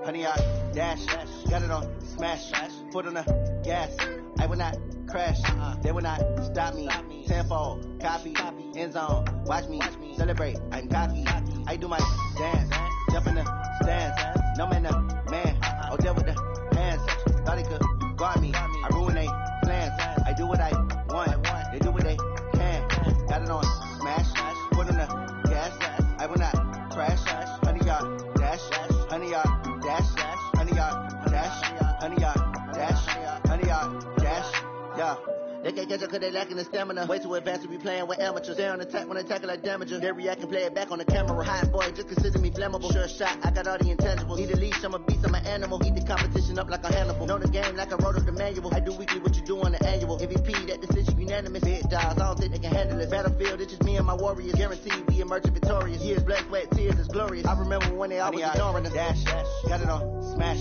100 yard dash. Got it on smash. Foot on the gas. I will not crash. They will not stop me. Tenfold, copy, end zone. Watch me celebrate. I'm cocky. I do my dance. Jump in the stands. No man, the man. Oh, deal with the hands. Thought he could guard me. I ruin they plans. I do what I want. They do what they can. Got it on smash. Foot on the gas. I will not crash. 100 yard dash. 100 yard dash. 100 yard dash. 100 yard dash. 100 yard dash. Yeah. They can't catch up cause they lacking the stamina. Way too advanced to be playing with amateurs. They on attack when they tackle like damager. They react and play it back on the camera. Hot boy, just consider me flammable. Sure shot, I got all the intangibles. Need a leash, I'm a beast, I'm an animal. Heat the competition up like a Hannibal. Know the game like I wrote up the manual. I do weekly what you do on the annual. MVP, that decision unanimous. Big dogs, I don't think they can handle it. Battlefield, it's just me and my warriors. Guaranteed we emerge victorious. Years, blood, sweat, tears, it's glorious. I remember when they always ignoring us. Dash, got it on smash.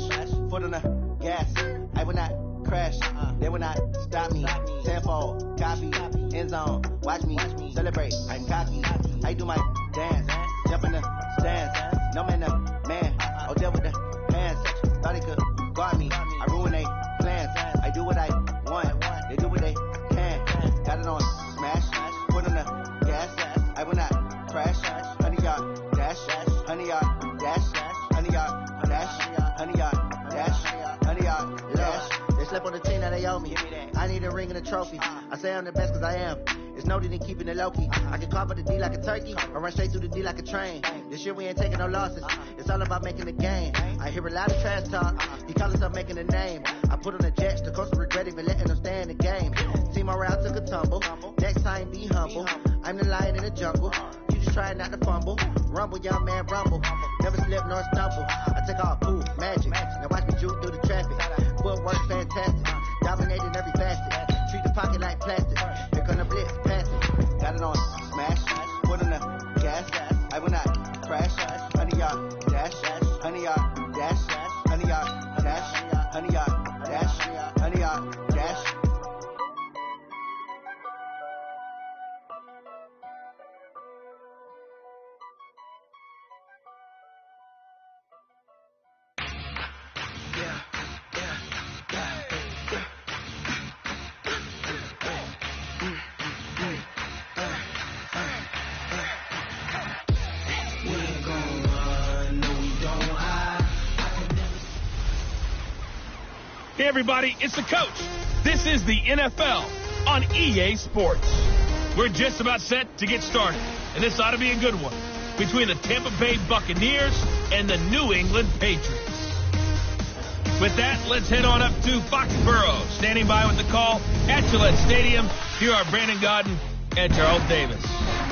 Foot on the gas. I will not crash. They will not stop me. Tenfold, copy, end zone. Watch me celebrate. I'm cocky. I do my dance. Jump in the stands. No man, the man. Oh, deal with the hands. Thought he could guard me. I ruin they plans. I do what I want. They do what they can. Got it on smash. Foot on the gas. I will not crash. 100 yard dash. 100 yard dash. 100 yard dash. 100 yard dash. 100 yard dash. They slept on the team that they owe me. I need a ring and a trophy. I say I'm the best cause I am. It's no need in keeping it low-key. I can carve up the D like a turkey or run straight through the D like a train. This year we ain't taking no losses. It's all about making the game. I hear a lot of trash talk. He call himself making a name. I put on the jets. The coach will regret even letting them stay in the game. Team morale took a tumble. Next time be humble. I'm the lion in the jungle. You just try not to fumble. Rumble, young man, rumble. Never slip nor stumble. I take all cool magic. Now watch me juke through the traffic. Footwork fantastic. Dominating every facet. Treat the pocket like plastic. Here come the blitz, pass it. Got it on smash. Foot on the gas. I will not crash. 100 yard dash. 100 yard dash. 100 yard dash. 100 yard dash. 100 yard dash. Hey everybody, it's the coach. This is the NFL on EA Sports. We're just about set to get started, and this ought to be a good one between the Tampa Bay Buccaneers and the New England Patriots. With that, let's head on up to Foxborough. Standing by with the call at Gillette Stadium, here are Brandon Gaudin and Charles Davis.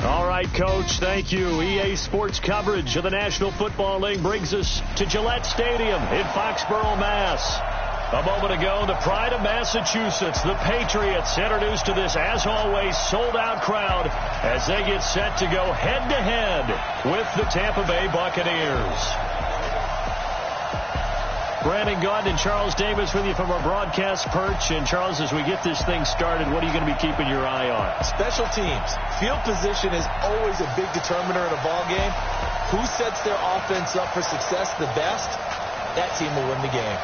All right, Coach, thank you. EA Sports coverage of the National Football League brings us to Gillette Stadium in Foxborough, Mass. A moment ago, the pride of Massachusetts, the Patriots, introduced to this, as always, sold-out crowd as they get set to go head-to-head with the Tampa Bay Buccaneers. Brandon Gaudin and Charles Davis with you from our broadcast perch. And, Charles, as we get this thing started, what are you going to be keeping your eye on? Special teams. Field position is always a big determiner in a ball game. Who sets their offense up for success the best, that team will win the game.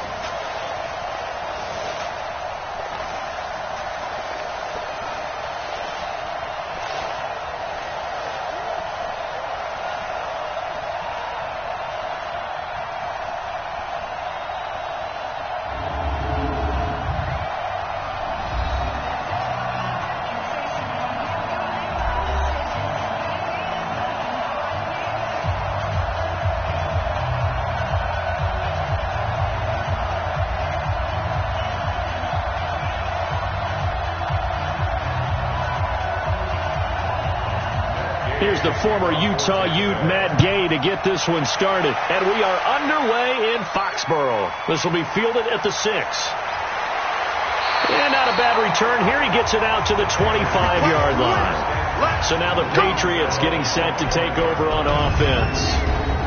Here's the former Utah Ute, Matt Gay, to get this one started. And we are underway in Foxborough. This will be fielded at the 6. And not a bad return here. He gets it out to the 25-yard line. So now the Patriots getting set to take over on offense.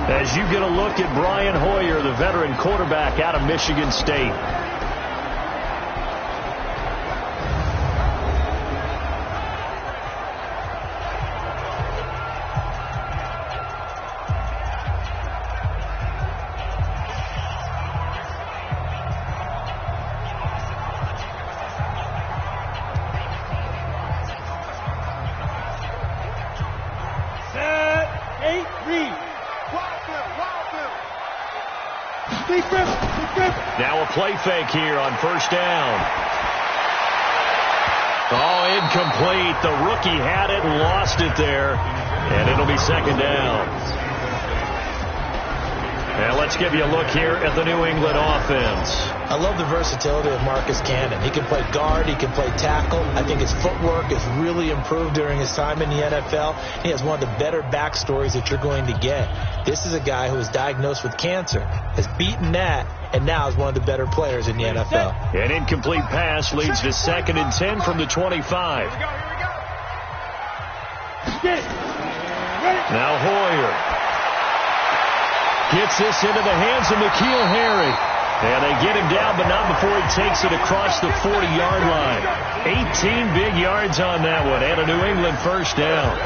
As you get a look at Brian Hoyer, the veteran quarterback out of Michigan State. Now a play fake here on first down. Oh, incomplete. The rookie had it and lost it there. And it'll be second down. And let's give you a look here at the New England offense. I love the versatility of Marcus Cannon. He can play guard. He can play tackle. I think his footwork has really improved during his time in the NFL. He has one of the better backstories that you're going to get. This is a guy who was diagnosed with cancer, has beaten that, and now is one of the better players in the NFL. An incomplete pass leads to 2nd and 10 from the 25. Now Hoyer gets this into the hands of N'Keal Harry. And they get him down, but not before he takes it across the 40-yard line. 18 big yards on that one, and a New England first down.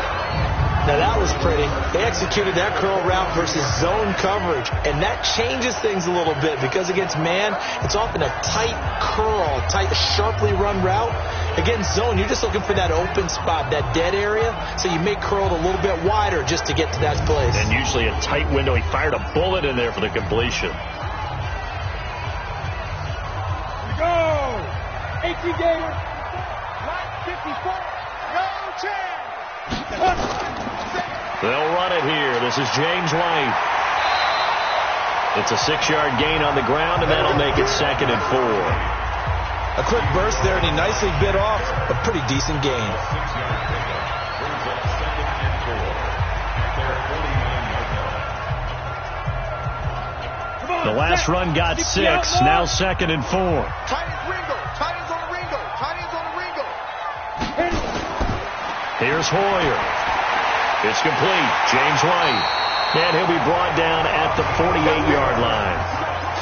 Now that was pretty. They executed that curl route versus zone coverage, and that changes things a little bit because against man, it's often a tight curl, tight, sharply run route. Against zone, you're just looking for that open spot, that dead area, so you may curl it a little bit wider just to get to that place. And usually a tight window. He fired a bullet in there for the completion. Go! 18 Gator. 54. No chance. They'll run it here. This is James White. It's a 6-yard gain on the ground, and that'll make it 2nd and 4. A quick burst there, and he nicely bit off a pretty decent gain. The last run got 6. Now 2nd and 4. Tight ends Ringo. Tight ends on the Ringo. Tight ends on the Ringo. Here's Hoyer. It's complete. James White. And he'll be brought down at the 48-yard line.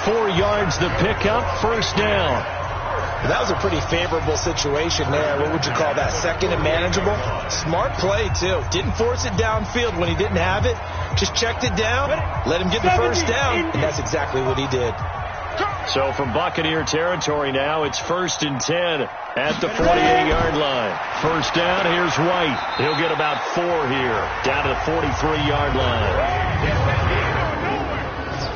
4 yards the pickup. First down. That was a pretty favorable situation there. What would you call that? 2nd and manageable? Smart play, too. Didn't force it downfield when he didn't have it. Just checked it down, let him get the first down, and that's exactly what he did. So from Buccaneer territory now, it's 1st and 10 at the 48-yard line. First down, here's White. He'll get about 4 here, down to the 43-yard line.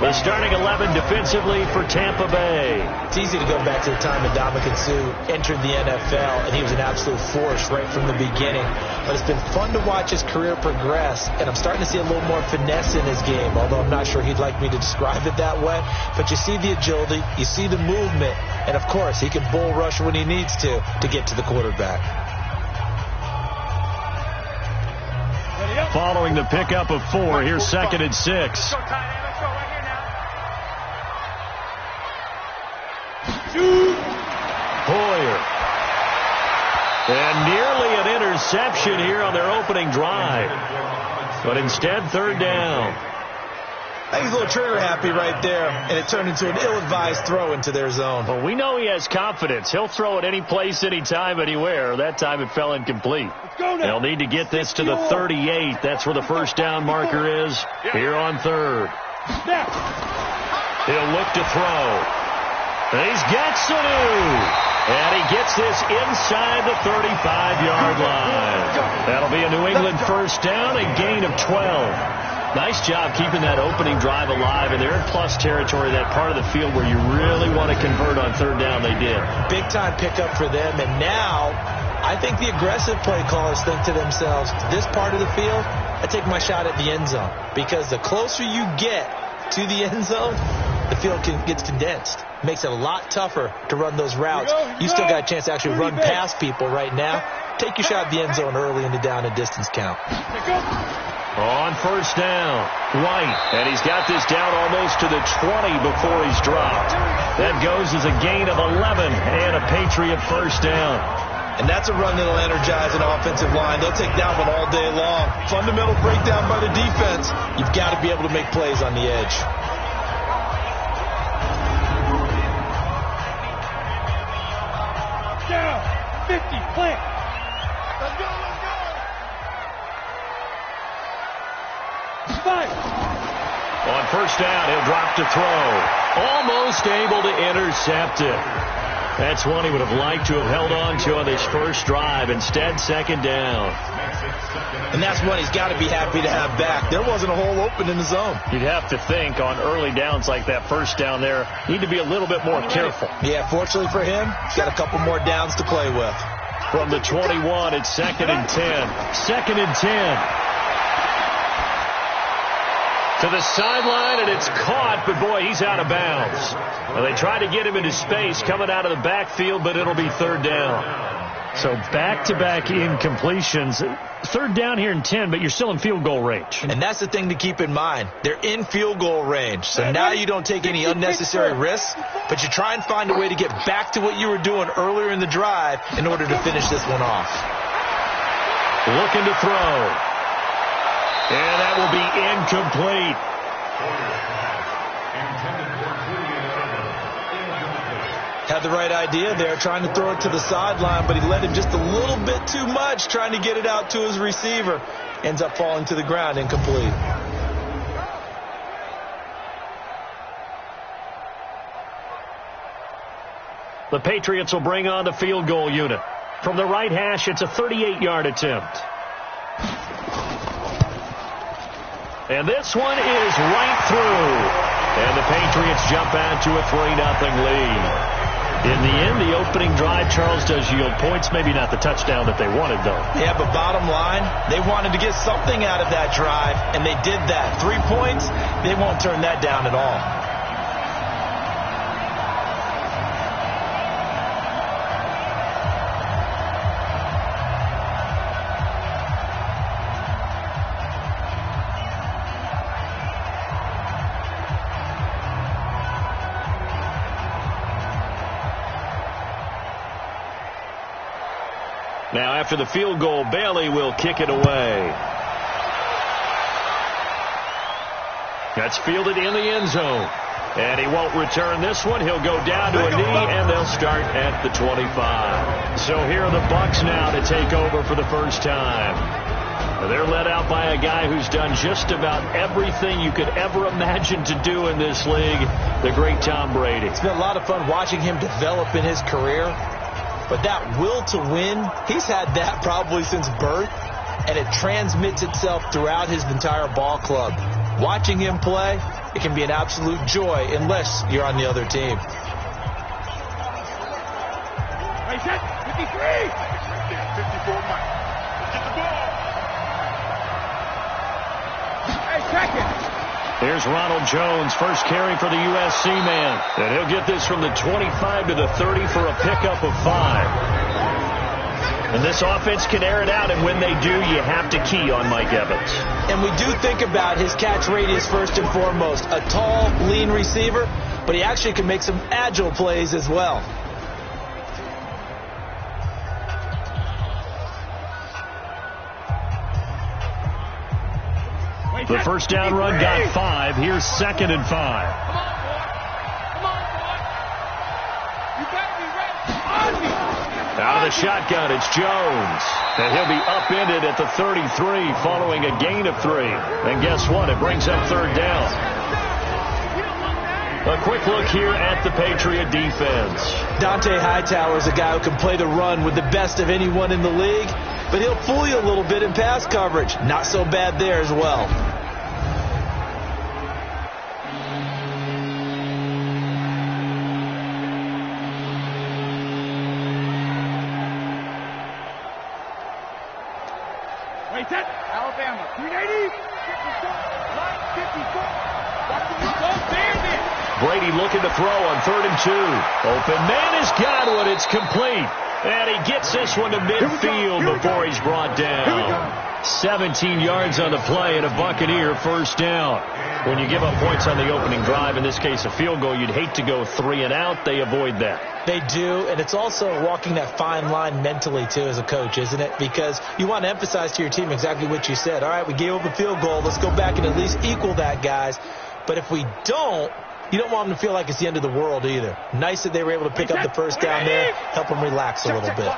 The starting 11 defensively for Tampa Bay. It's easy to go back to the time that Ndamukong Suh entered the NFL, and he was an absolute force right from the beginning. But it's been fun to watch his career progress, and I'm starting to see a little more finesse in his game, although I'm not sure he'd like me to describe it that way. But you see the agility, you see the movement, and of course, he can bull rush when he needs to get to the quarterback. Following the pickup of 4, here's 2nd and 6. Hoyer. And nearly an interception here on their opening drive. But instead, 3rd down. I think he's a little trigger happy right there, and it turned into an ill-advised throw into their zone. Well, we know he has confidence. He'll throw it any place, anytime, anywhere. That time it fell incomplete. They'll need to get this to the 38. That's where the first down marker is here on 3rd. He'll look to throw. And he's got Sanu. And he gets this inside the 35-yard line. That'll be a New England first down, a gain of 12. Nice job keeping that opening drive alive, and they're in plus territory, that part of the field where you really want to convert on 3rd down. They did. Big-time pickup for them, and now I think the aggressive play callers think to themselves, this part of the field, I take my shot at the end zone, because the closer you get to the end zone, the field gets condensed. Makes it a lot tougher to run those routes. You still got a chance to actually run past people right now. Take your shot at the end zone early in the down and distance count. On first down, White, and he's got this down almost to the 20 before he's dropped. That goes as a gain of 11 and a Patriot first down. And that's a run that'll energize an offensive line. They'll take that one all day long. Fundamental breakdown by the defense. You've got to be able to make plays on the edge. Down, 50, plant. Let's go, let's go. On first down, he'll drop to throw. Almost able to intercept it. That's one he would have liked to have held on to on this first drive. Instead, second down. And that's one he's got to be happy to have back. There wasn't a hole open in the zone. You'd have to think on early downs like that first down there, need to be a little bit more careful. Yeah, fortunately for him, he's got a couple more downs to play with. From the 21, it's 2nd and 10. 2nd and 10. To the sideline, and it's caught, but boy, he's out of bounds. Well, they try to get him into space coming out of the backfield, but it'll be third down. So back-to-back incompletions. Third down here in 10, but you're still in field goal range. And that's the thing to keep in mind. They're in field goal range. So now you don't take any unnecessary risks, but you try and find a way to get back to what you were doing earlier in the drive in order to finish this one off. Looking to throw. And that will be incomplete. Had the right idea there, trying to throw it to the sideline, but he let him just a little bit too much, trying to get it out to his receiver. Ends up falling to the ground, incomplete. The Patriots will bring on the field goal unit. From the right hash, it's a 38-yard attempt. And this one is right through. And the Patriots jump out to a 3-0 lead. In the end, the opening drive, Charles, does yield points. Maybe not the touchdown that they wanted, though. Yeah, but bottom line, they wanted to get something out of that drive, and they did that. 3 points, they won't turn that down at all. Now, after the field goal, Bailey will kick it away. That's fielded in the end zone. And he won't return this one. He'll go down to a knee, and they'll start at the 25. So here are the Bucs now to take over for the first time. They're led out by a guy who's done just about everything you could ever imagine to do in this league, the great Tom Brady. It's been a lot of fun watching him develop in his career. But that will to win, he's had that probably since birth, and it transmits itself throughout his entire ball club. Watching him play, it can be an absolute joy unless you're on the other team. Right set, 53! 54, Mike. Get the ball! Hey, second! Here's Ronald Jones, first carry for the USC man. And he'll get this from the 25 to the 30 for a pickup of 5. And this offense can air it out, and when they do, you have to key on Mike Evans. And we do think about his catch radius first and foremost. A tall, lean receiver, but he actually can make some agile plays as well. The first down run got 5. Here's 2nd and 5. Come on, boy. You better be ready. Out of the shotgun, it's Jones. And he'll be upended at the 33 following a gain of 3. And guess what? It brings up third down. A quick look here at the Patriot defense. Dante Hightower is a guy who can play the run with the best of anyone in the league, but he'll fool you a little bit in pass coverage. Not so bad there as well. Wait, set. Alabama, 380. 54. Brady looking to throw on 3rd and 2. Open man has got one. It's complete. And he gets this one to midfield before he's brought down. 17 yards on the play and a Buccaneer first down. When you give up points on the opening drive, in this case a field goal, you'd hate to go 3 and out. They avoid that. They do, and it's also walking that fine line mentally, too, as a coach, isn't it? Because you want to emphasize to your team exactly what you said. All right, we gave up a field goal. Let's go back and at least equal that, guys. But if we don't, you don't want them to feel like it's the end of the world either. Nice that they were able to pick up the first down there, help them relax a little bit.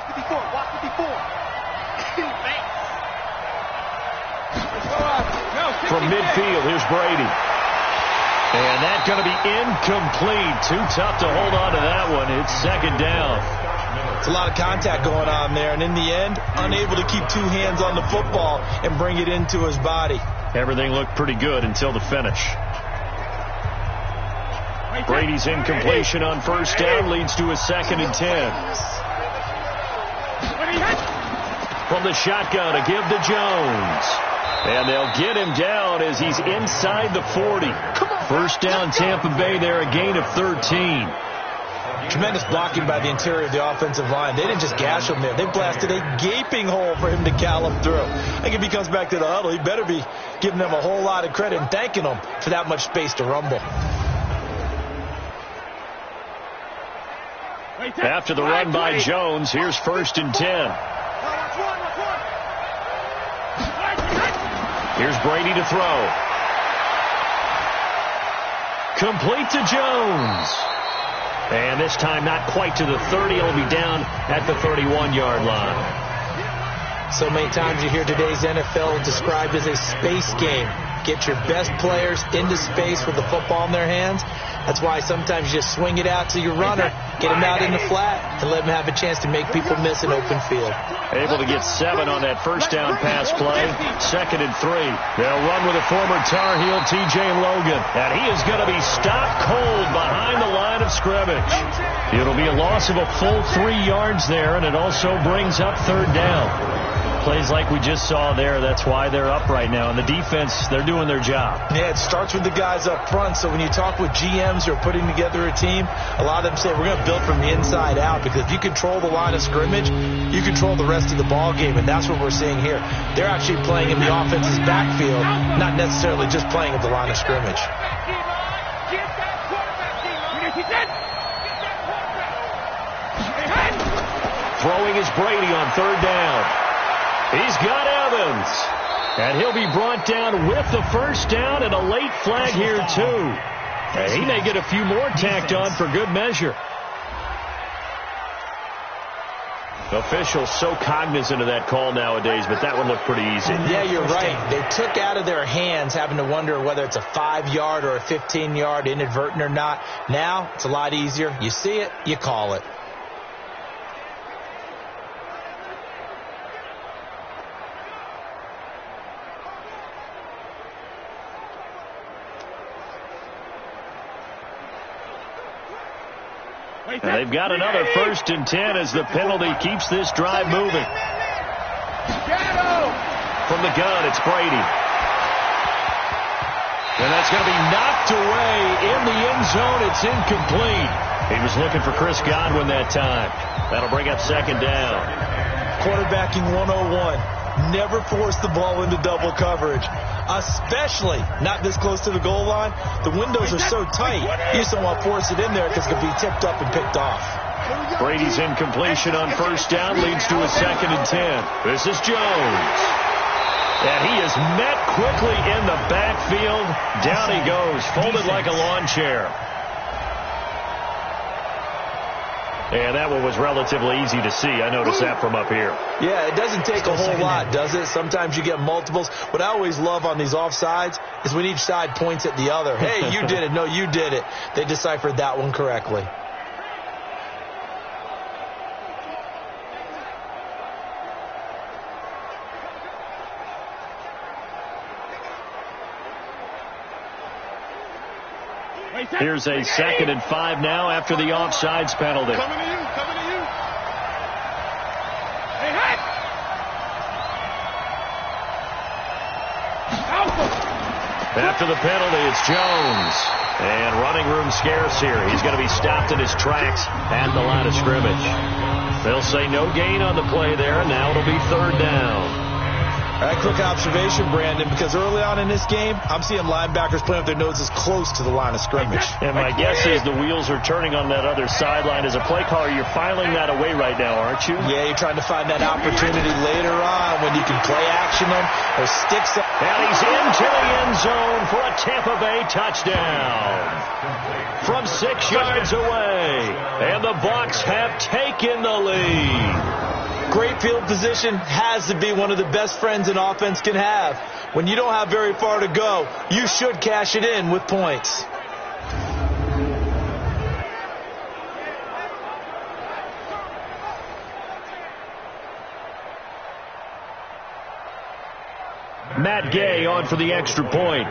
From midfield, here's Brady. And that's going to be incomplete. Too tough to hold on to that one. It's second down. It's a lot of contact going on there, and in the end, unable to keep two hands on the football and bring it into his body. Everything looked pretty good until the finish. Brady's incompletion on first down leads to a 2nd and 10. From the shotgun, a give to Jones. And they'll get him down as he's inside the 40. First down, Tampa Bay there, a gain of 13. Tremendous blocking by the interior of the offensive line. They didn't just gash him there. They blasted a gaping hole for him to gallop through. I think if he comes back to the huddle, he better be giving them a whole lot of credit and thanking them for that much space to rumble. After the run by Jones, here's 1st and 10. Here's Brady to throw. Complete to Jones. And this time not quite to the 30. It'll be down at the 31-yard line. So many times you hear today's NFL described as a space game. Get your best players into space with the football in their hands. That's why sometimes you just swing it out to your runner, get him out in the flat, and let him have a chance to make people miss an open field. Able to get 7 on that first down pass play. 2nd and 3. They'll run with a former Tar Heel, T.J. Logan. And he is going to be stopped cold behind the line of scrimmage. It'll be a loss of a full 3 yards there, and it also brings up 3rd down. Plays like we just saw there, that's why they're up right now. And the defense, they're doing their job. Yeah, it starts with the guys up front. So when you talk with GMs who are putting together a team, a lot of them say we're going to build from the inside out, because if you control the line of scrimmage, you control the rest of the ball game, and that's what we're seeing here. They're actually playing in the offense's backfield, not necessarily just playing at the line of scrimmage. Throwing is Brady on 3rd down. He's got Evans. And he'll be brought down with the first down, and a late flag here, too. And he may get a few more tacked on for good measure. Officials so cognizant of that call nowadays, but that one looked pretty easy. Yeah, you're right. They took out of their hands having to wonder whether it's a 5-yard or a 15-yard inadvertent or not. Now, it's a lot easier. You see it, you call it. And they've got another 1st and 10 as the penalty keeps this drive moving. From the gun, it's Brady. And that's going to be knocked away in the end zone. It's incomplete. He was looking for Chris Godwin that time. That'll bring up 2nd down. Quarterbacking 101. Never force the ball into double coverage, especially not this close to the goal line. The windows are so tight, you just don't want to force it in there because it could be tipped up and picked off. Brady's incompletion on first down leads to a 2nd and 10. This is Jones. And he is met quickly in the backfield. Down he goes, folded like a lawn chair. And that one was relatively easy to see. I noticed that from up here. Yeah, it doesn't take a whole lot, does it? Sometimes you get multiples. What I always love on these offsides is when each side points at the other. Hey, you did it. No, you did it. They deciphered that one correctly. Here's a 2nd and 5 now after the offsides penalty. Coming to you. Hey, hey! After the penalty, it's Jones. And running room scarce here. He's going to be stopped in his tracks at the line of scrimmage. They'll say no gain on the play there, and now it'll be 3rd down. All right, quick observation, Brandon, because early on in this game, I'm seeing linebackers playing with their noses close to the line of scrimmage. And my guess is the wheels are turning on that other sideline. As a play caller, you're filing that away right now, aren't you? Yeah, you're trying to find that opportunity later on when you can play action them or stick some. And he's into the end zone for a Tampa Bay touchdown. From 6 yards away. And the Bucs have taken the lead. Great field position has to be one of the best friends an offense can have. When you don't have very far to go, you should cash it in with points. Matt Gay on for the extra point.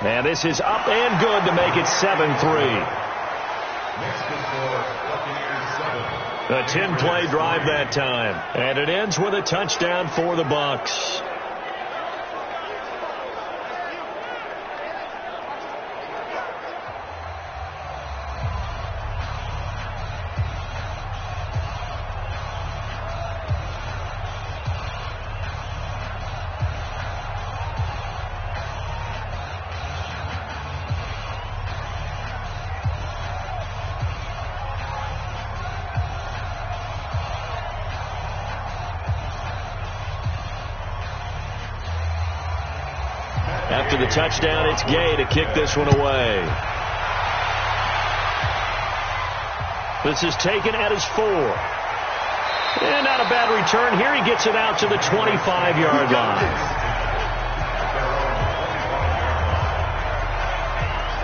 And this is up and good to make it 7-3. A 10-play drive that time. And it ends with a touchdown for the Bucs. After the touchdown, it's Gay to kick this one away. This is taken at his 4. And not a bad return. Here he gets it out to the 25-yard line.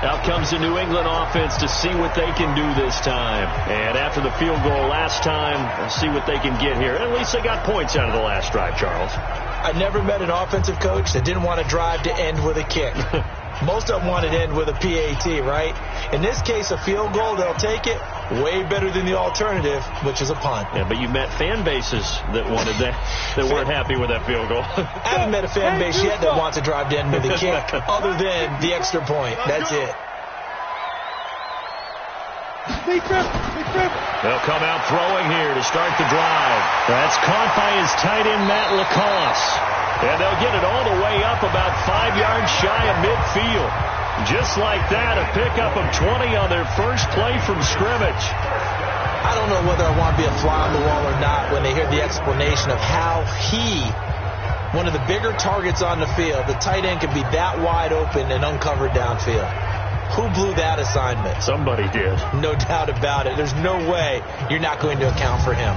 Out comes the New England offense to see what they can do this time. And after the field goal last time, we'll see what they can get here. At least they got points out of the last drive, Charles. I never met an offensive coach that didn't want to drive to end with a kick. Most of them wanted to end with a PAT, right? In this case, a field goal, they'll take it. Way better than the alternative, which is a punt. Yeah, but you met fan bases that wanted that, that weren't happy with that field goal. I haven't met a fan base yet that wants to drive to end with a kick, other than the extra point. That's it. They'll come out throwing here to start the drive. That's caught by his tight end, Matt Lacoste. And they'll get it all the way up about 5 yards shy of midfield. Just like that, a pickup of 20 on their first play from scrimmage. I don't know whether I want to be a fly on the wall or not when they hear the explanation of how one of the bigger targets on the field, the tight end, can be that wide open and uncovered downfield. Who blew that assignment? Somebody did. No doubt about it. There's no way you're not going to account for him.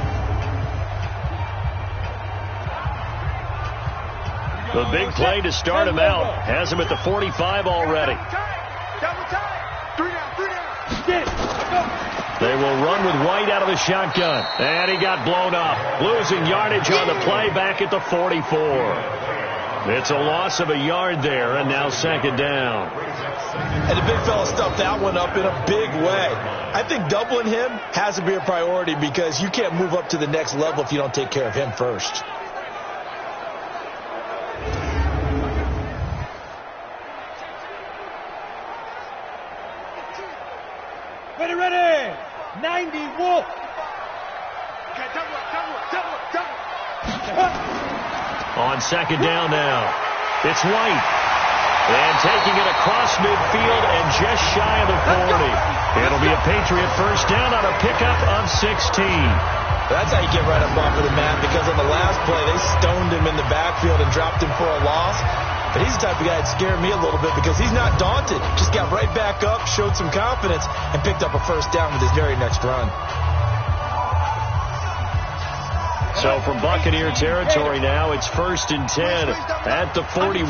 The big play to start him out has him at the 45 already. They will run with White out of the shotgun. And he got blown up. Losing yardage on the play back at the 44. It's a loss of a yard there, and now second down. And the big fella stuffed that one up in a big way. I think doubling him has to be a priority because you can't move up to the next level if you don't take care of him first. Ready. 90 Wolf. On second down now, it's White. And taking it across midfield and just shy of the 40. It'll be a Patriot first down on a pickup of 16. That's how you get right up off of the mat, because on the last play, they stoned him in the backfield and dropped him for a loss. But he's the type of guy that scared me a little bit because he's not daunted. Just got right back up, showed some confidence, and picked up a first down with his very next run. So from Buccaneer territory now, it's 1st and 10 at the 41.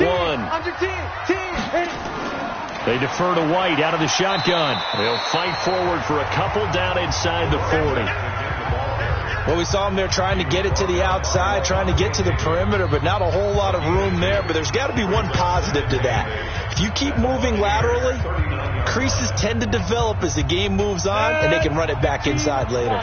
They defer to White out of the shotgun. They'll fight forward for a couple down inside the 40. Well, we saw him there trying to get it to the outside, trying to get to the perimeter, but not a whole lot of room there. But there's got to be one positive to that. If you keep moving laterally, creases tend to develop as the game moves on, and they can run it back inside later.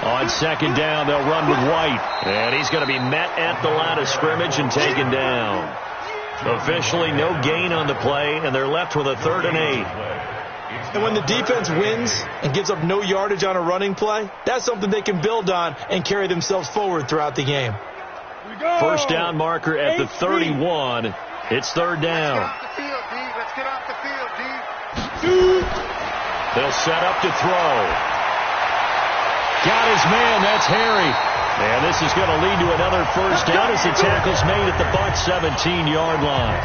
On second down, they'll run with White. And he's going to be met at the line of scrimmage and taken down. Officially, no gain on the play, and they're left with a 3rd and 8. And when the defense wins and gives up no yardage on a running play, that's something they can build on and carry themselves forward throughout the game. First down marker at the 31. It's 3rd down. Let's get off the field, D. They'll set up to throw. Got his man. That's Harry. And this is going to lead to another first down as the tackle's made at the Bucs 17-yard line.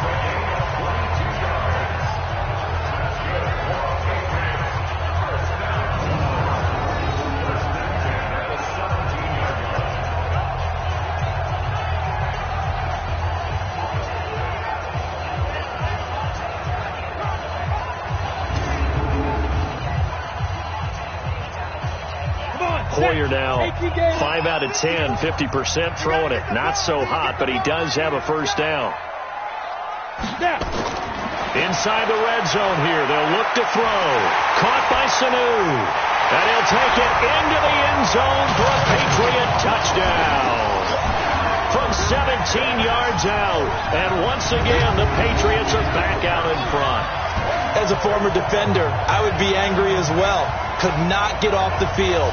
Hoyer now 5 out of 10, 50% throwing it. Not so hot, but he does have a first down. Inside the red zone here. They'll look to throw. Caught by Sanu. And he'll take it into the end zone for a Patriot touchdown. From 17 yards out. And once again, the Patriots are back out in front. As a former defender, I would be angry as well. Could not get off the field.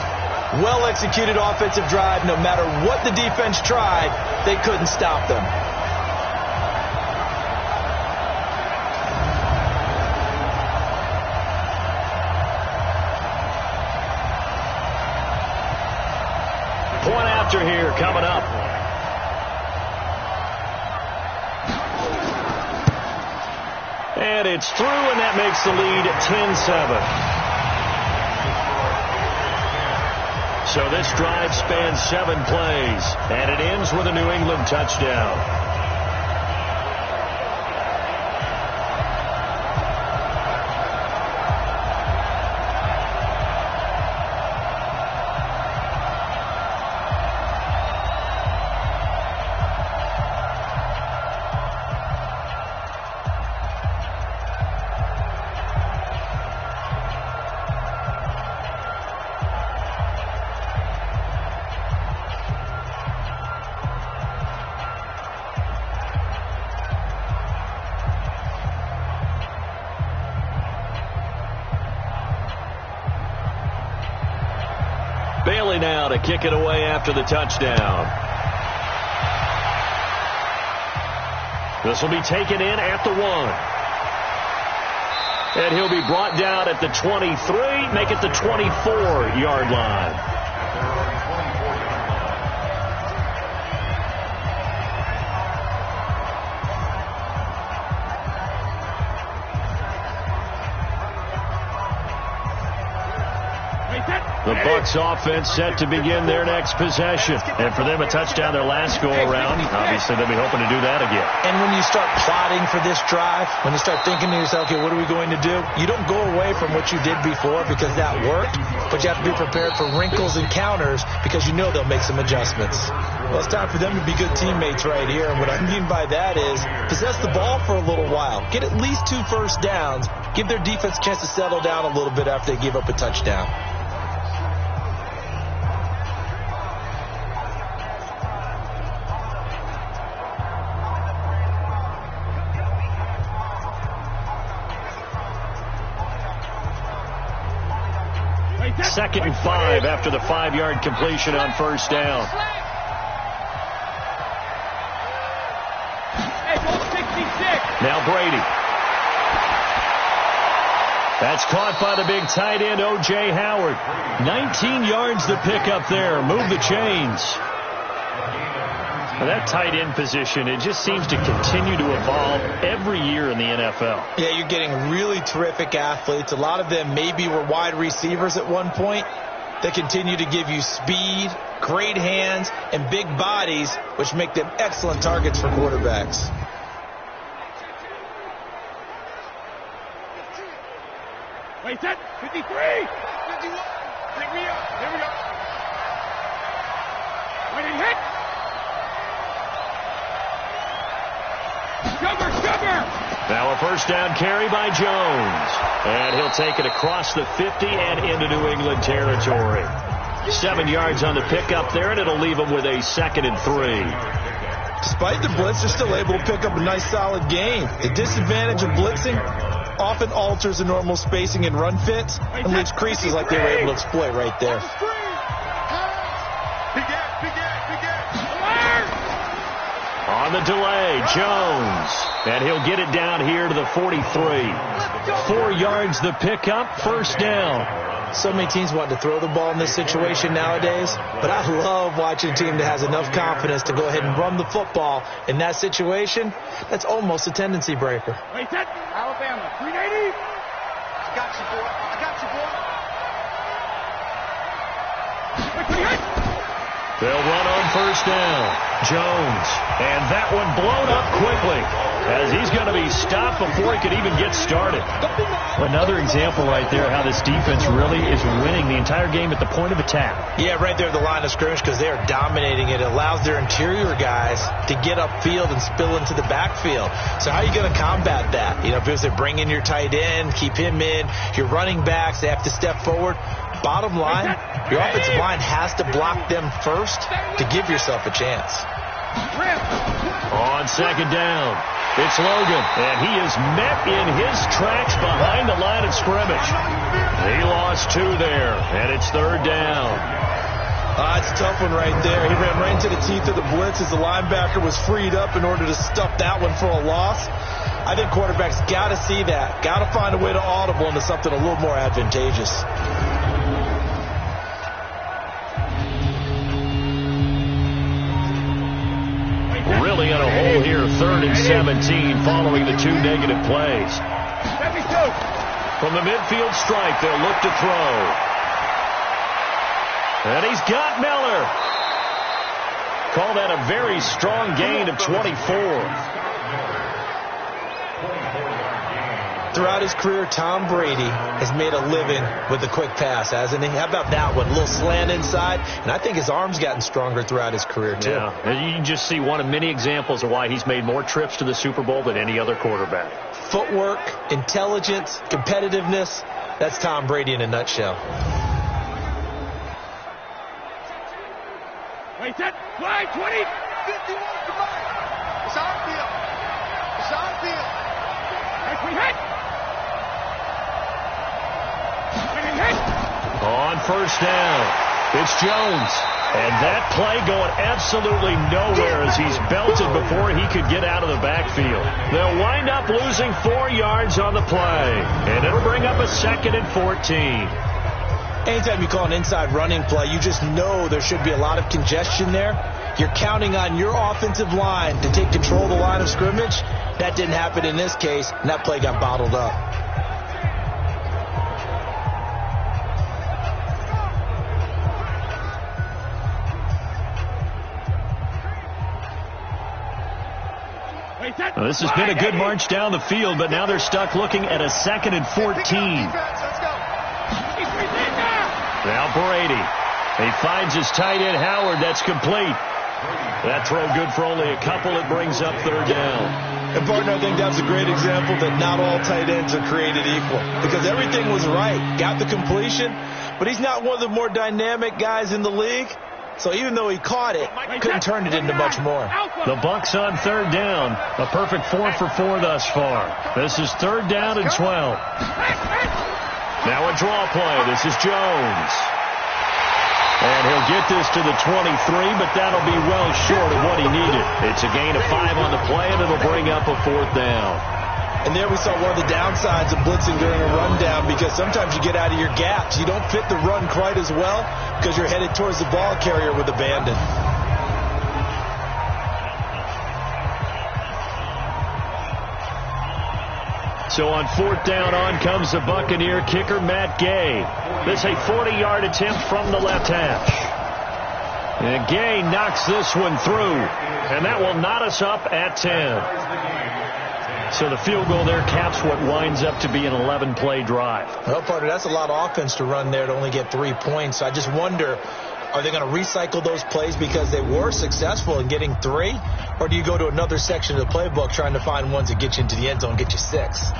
Well-executed offensive drive. No matter what the defense tried, they couldn't stop them. Point after here coming up. And it's through, and that makes the lead 10-7. So this drive spans 7 plays, and it ends with a New England touchdown. Bailey now to kick it away after the touchdown. This will be taken in at the 1. And he'll be brought down at the 23, make it the 24-yard line. The Bucs offense set to begin their next possession. And for them, a touchdown their last go-around. Obviously, they'll be hoping to do that again. And when you start plotting for this drive, when you start thinking to yourself, okay, what are we going to do? You don't go away from what you did before because that worked, but you have to be prepared for wrinkles and counters because you know they'll make some adjustments. Well, it's time for them to be good teammates right here. And what I mean by that is possess the ball for a little while. Get at least 2 first downs. Give their defense a chance to settle down a little bit after they give up a touchdown. Second and 5 after the 5-yard completion on first down. Now Brady. That's caught by the big tight end, O.J. Howard. 19 yards to pick up there. Move the chains. Well, that tight end position, it just seems to continue to evolve every year in the NFL. Yeah, you're getting really terrific athletes. A lot of them maybe were wide receivers at one point. They continue to give you speed, great hands, and big bodies, which make them excellent targets for quarterbacks. Wait, set, 53, 51, pick me up, here we go. Wait, he hit. Now a first down carry by Jones. And he'll take it across the 50 and into New England territory. 7 yards on the pickup there, and it'll leave him with a 2nd and 3. Despite the blitz, they're still able to pick up a nice solid gain. The disadvantage of blitzing often alters the normal spacing and run fits and leaves creases like they were able to exploit right there. On the delay, Jones. And he'll get it down here to the 43. 4 yards the pickup, first down. So many teams want to throw the ball in this situation nowadays, but I love watching a team that has enough confidence to go ahead and run the football in that situation. That's almost a tendency breaker. Wait, set. Alabama, 380. I got you, boy. I got you, boy. Wait, They'll run on first down. Jones. And that one blown up quickly as he's going to be stopped before he could even get started. Another example right there how this defense really is winning the entire game at the point of attack. Yeah, right there at the line of scrimmage because they are dominating it. It allows their interior guys to get upfield and spill into the backfield. So how are you going to combat that? You know, because they bring in your tight end, keep him in, your running backs, they have to step forward. Bottom line, your offensive line has to block them first to give yourself a chance. On second down, it's Logan, and he is met in his tracks behind the line of scrimmage. He lost 2 there, and it's third down. It's a tough one right there. He ran right into the teeth of the blitz as the linebacker was freed up in order to stuff that one for a loss. I think quarterbacks got to see that, got to find a way to audible into something a little more advantageous. Really in a hole here, 3rd and 17 following the 2 negative plays. From the midfield stripe, they'll look to throw. And he's got Miller. Call that a very strong gain of 24. Throughout his career, Tom Brady has made a living with the quick pass, hasn't he? How about that one? A little slant inside, and I think his arm's gotten stronger throughout his career, too. Yeah, and you can just see one of many examples of why he's made more trips to the Super Bowl than any other quarterback. Footwork, intelligence, competitiveness, that's Tom Brady in a nutshell. Wait, set, fly, 20, 51, combined. It's on field. It's on field. Nice, we hit. On first down, it's Jones. And that play going absolutely nowhere as he's belted before he could get out of the backfield. They'll wind up losing 4 yards on the play. And it'll bring up a 2nd and 14. Anytime you call an inside running play, you just know there should be a lot of congestion there. You're counting on your offensive line to take control of the line of scrimmage. That didn't happen in this case, and that play got bottled up. Well, this has been a good march down the field, but now they're stuck looking at a 2nd and 14. Now Brady. He finds his tight end Howard. That's complete. That throw good for only a couple. It brings up 3rd down. And, partner, I think that's a great example that not all tight ends are created equal. Because everything was right. Got the completion, but he's not one of the more dynamic guys in the league. So even though he caught it, couldn't turn it into much more. The Bucs on 3rd down. A perfect 4 for 4 thus far. This is 3rd down and 12. Now a draw play. This is Jones. And he'll get this to the 23, but that'll be well short of what he needed. It's a gain of 5 on the play, and it'll bring up a 4th down. And there we saw one of the downsides of blitzing during a rundown, because sometimes you get out of your gaps. You don't fit the run quite as well because you're headed towards the ball carrier with abandon. So on 4th down, on comes the Buccaneer kicker, Matt Gay. This a 40-yard attempt from the left hash. And Gay knocks this one through, and that will knot us up at 10. So the field goal there caps what winds up to be an 11-play drive. Well, partner, that's a lot of offense to run there to only get 3 points. I just wonder, are they going to recycle those plays because they were successful in getting 3? Or do you go to another section of the playbook trying to find ones that get you into the end zone and get you 6?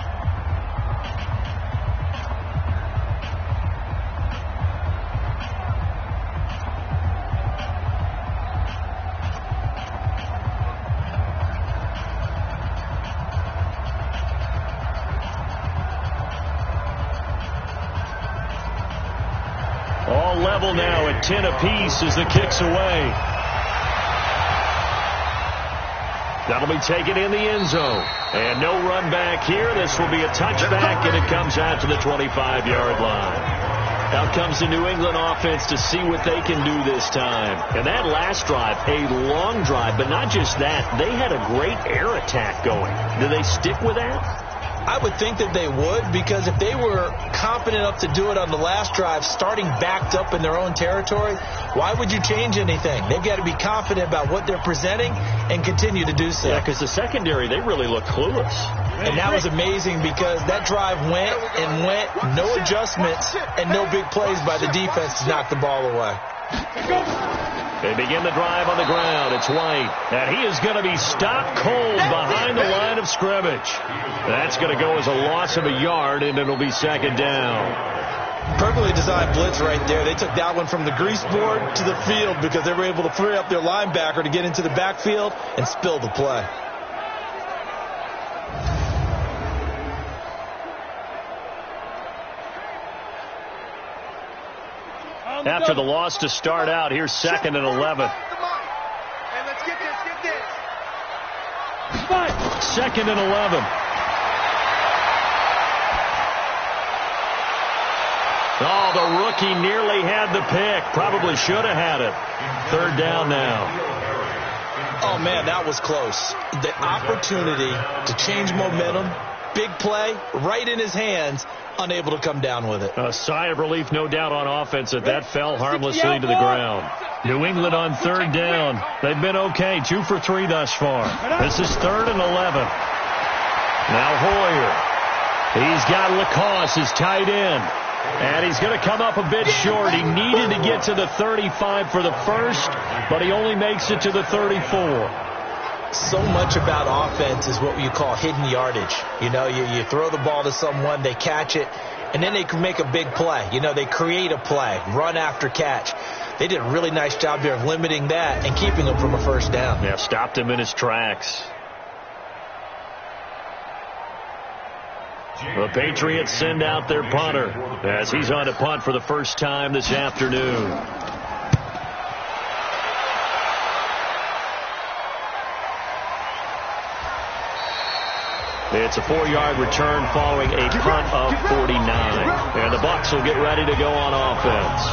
All level now at 10 apiece as the kick's away. That'll be taken in the end zone. And no run back here. This will be a touchback, and it comes out to the 25-yard line. Out comes the New England offense to see what they can do this time. And that last drive, a long drive, but not just that. They had a great air attack going. Do they stick with that? I would think that they would, because if they were confident enough to do it on the last drive, starting backed up in their own territory, why would you change anything? They've got to be confident about what they're presenting and continue to do so. Yeah, because the secondary, they really look clueless. And that was amazing because that drive went and went, no adjustments and no big plays by the defense to knock the ball away. They begin the drive on the ground. It's White, and he is going to be stopped cold behind the line of scrimmage. That's going to go as a loss of a yard, and it'll be second down. Perfectly designed blitz right there. They took that one from the grease board to the field because they were able to free up their linebacker to get into the backfield and spill the play. After the loss to start out, here's 2nd and 11. And let's get this. 2nd and 11. Oh, the rookie nearly had the pick. Probably should have had it. 3rd down now. Oh, man, that was close. The opportunity to change momentum, big play, right in his hands, unable to come down with it. A sigh of relief, no doubt, on offense that fell harmlessly to the ground. New England on 3rd down. They've been okay, 2 for 3 thus far. This is 3rd and 11. Now Hoyer. He's got Lacoste, his tight end. And he's going to come up a bit short. He needed to get to the 35 for the first, but he only makes it to the 34. So much about offense is what you call hidden yardage. You know, you throw the ball to someone, they catch it, and then they can make a big play. You know, they create a play, run after catch. They did a really nice job here of limiting that and keeping him from a first down. Yeah, stopped him in his tracks. The Patriots send out their punter as he's on to punt for the first time this afternoon. It's a 4-yard return following a punt of 49. And the Bucs will get ready to go on offense.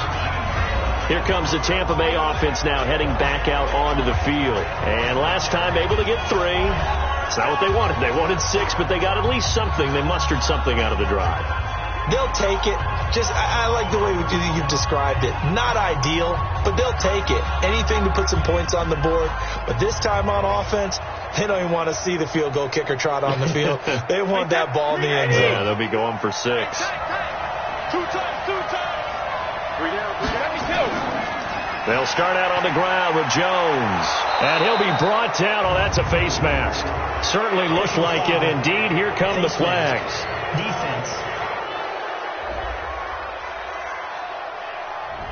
Here comes the Tampa Bay offense now heading back out onto the field. And last time able to get 3. It's not what they wanted. They wanted 6, but they got at least something. They mustered something out of the drive. They'll take it. I like the way you've described it. Not ideal, but they'll take it. Anything to put some points on the board. But this time on offense, they don't even want to see the field goal kicker trot on the field. They want that ball in the end zone. Yeah, they'll be going for 6. 2 times. 3 down. They'll start out on the ground with Jones. And he'll be brought down. Oh, that's a face mask. Certainly looked like it. Indeed, here come the flags. Defense.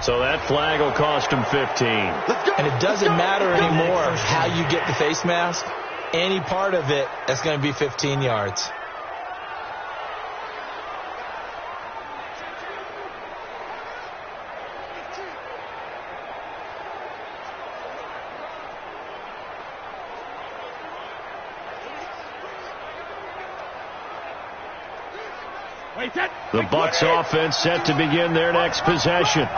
So that flag will cost him 15. And it doesn't matter anymore how you get the face mask. Any part of it, that's going to be 15 yards. The Bucs offense set to begin their next possession.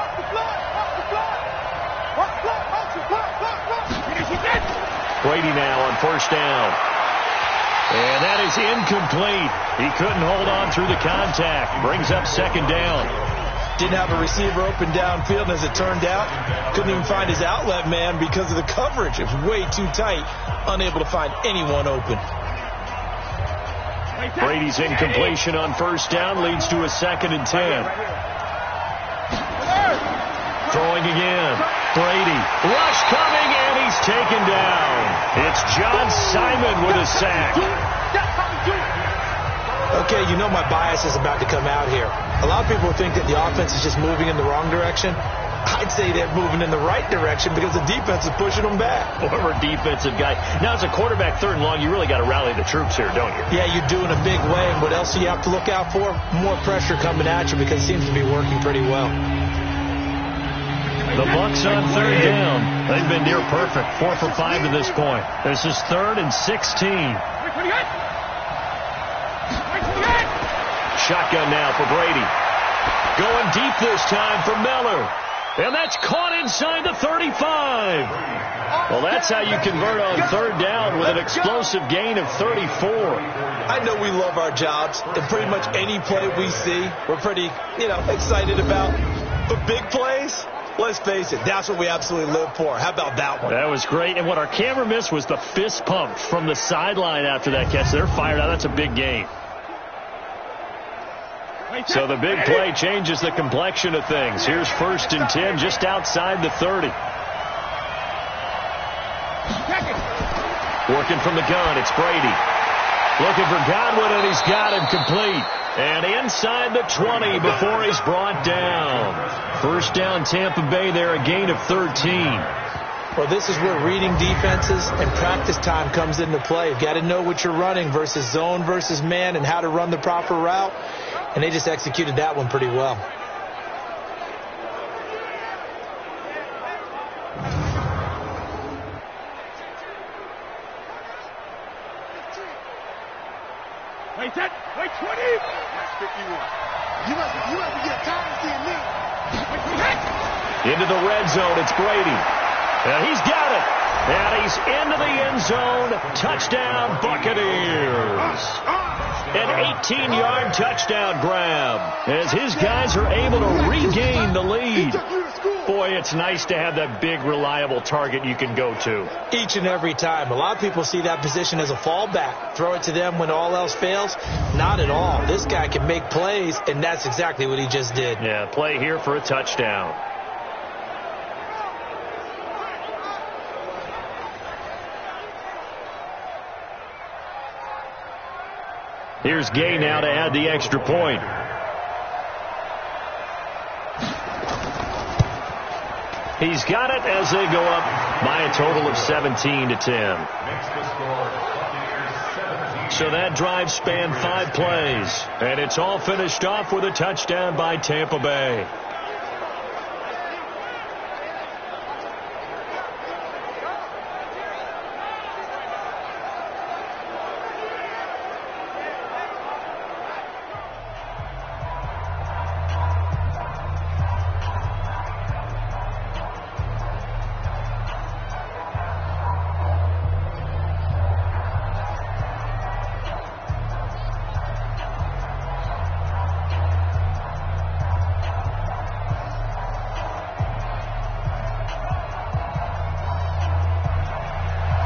Brady now on first down. And that is incomplete. He couldn't hold on through the contact. Brings up second down. Didn't have a receiver open downfield, and as it turned out, couldn't even find his outlet man because of the coverage. It was way too tight, unable to find anyone open. Brady's incompletion on first down leads to a 2nd and 10. Throwing again. Brady. Rush coming, and he's taken down. It's John Simon with a sack. Okay, you know my bias is about to come out here. A lot of people think that the offense is just moving in the wrong direction. I'd say they're moving in the right direction because the defense is pushing them back. Former defensive guy. Now, as a quarterback 3rd and long, you really got to rally the troops here, don't you? Yeah, you do in a big way. And what else do you have to look out for? More pressure coming at you because it seems to be working pretty well. The Bucs on 3rd down. They've been near perfect. 4 for 5 to this point. This is 3rd and 16. Shotgun now for Brady. Going deep this time for Miller. And that's caught inside the 35. Well, that's how you convert on third down with an explosive gain of 34. I know we love our jobs, and pretty much any play we see, we're pretty, excited about. But big plays, let's face it, that's what we absolutely live for. How about that one? That was great. And what our camera missed was the fist pump from the sideline after that catch. They're fired out. That's a big gain. So the big play changes the complexion of things. Here's 1st and 10 just outside the 30. Working from the gun, it's Brady. Looking for Godwin, and he's got him complete. And inside the 20 before he's brought down. 1st down, Tampa Bay there, a gain of 13. Well, this is where reading defenses and practice time comes into play. You've got to know what you're running versus zone versus man and how to run the proper route. And they just executed that one pretty well. Wait, 20. That's 51. You must get tired of seeing me. Into the red zone, it's Brady. And he's got it. And he's into the end zone. Touchdown, Buccaneers. An 18-yard touchdown grab as his guys are able to regain the lead. Boy, it's nice to have that big, reliable target you can go to. Each and every time. A lot of people see that position as a fallback. Throw it to them when all else fails. Not at all. This guy can make plays, and that's exactly what he just did. Yeah, play here for a touchdown. Here's Gay now to add the extra point. He's got it as they go up by a total of 17-10. So that drive spanned 5 plays, and it's all finished off with a touchdown by Tampa Bay.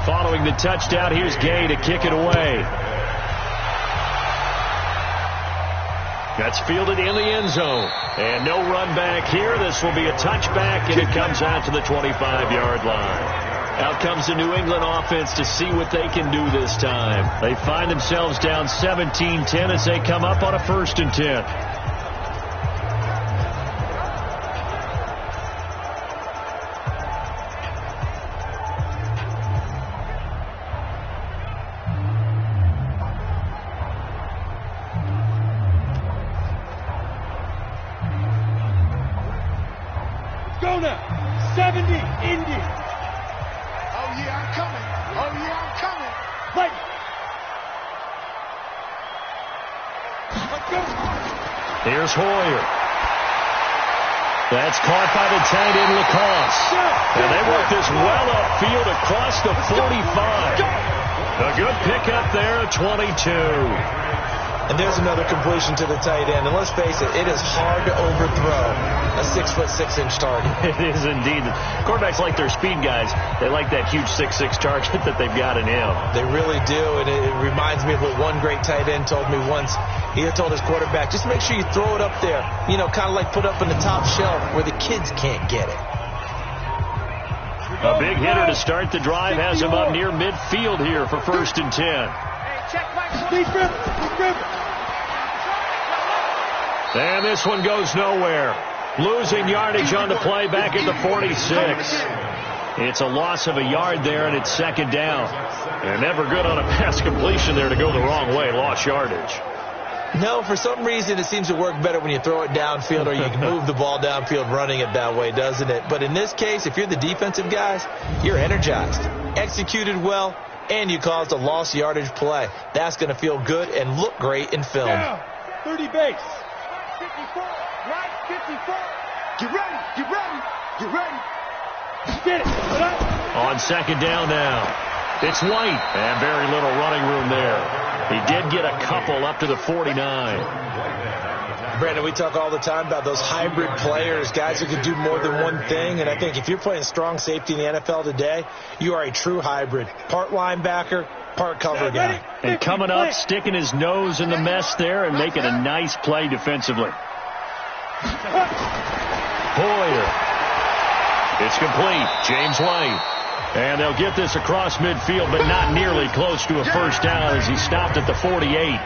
Following the touchdown, here's Gay to kick it away. That's fielded in the end zone. And no run back here. This will be a touchback, and it comes out to the 25-yard line. Out comes the New England offense to see what they can do this time. They find themselves down 17-10 as they come up on a 1st and 10. Go now. 70, Indy. Oh, yeah, I'm coming. Fight. Let's go. Here's Hoyer. That's caught by the tight end Lacoste. And they work this well upfield across the 45. A good pickup there at 22. And there's another completion to the tight end. And let's face it, it is hard to overthrow a 6'6" target. It is indeed. Quarterbacks like their speed guys. They like that huge 6'6" target that they've got in him. They really do. And it reminds me of what one great tight end told me once. He had told his quarterback, just make sure you throw it up there. You know, kind of like put up in the top shelf where the kids can't get it. A big hitter to start the drive has him up near midfield here for 1st and 10. And this one goes nowhere. Losing yardage on the play back at the 46. It's a loss of a yard there, and it's 2nd down. And never good on a pass completion there to go the wrong way. Lost yardage. No, for some reason it seems to work better when you throw it downfield or you can move the ball downfield running it that way, doesn't it? But in this case, if you're the defensive guys, you're energized, executed well, and you caused a lost yardage play. That's going to feel good and look great in film. Down. 30 base. 54. Right. 54. Get ready. You ready? Get it. On second down now. It's White, and very little running room there. He did get a couple up to the 49. Brandon, we talk all the time about those hybrid players, guys who can do more than one thing. And I think if you're playing strong safety in the NFL today, you are a true hybrid. Part linebacker, part cover guy. And coming up, sticking his nose in the mess there and making a nice play defensively. Hoyer. It's complete. James White. And they'll get this across midfield, but not nearly close to a first down as he stopped at the 48.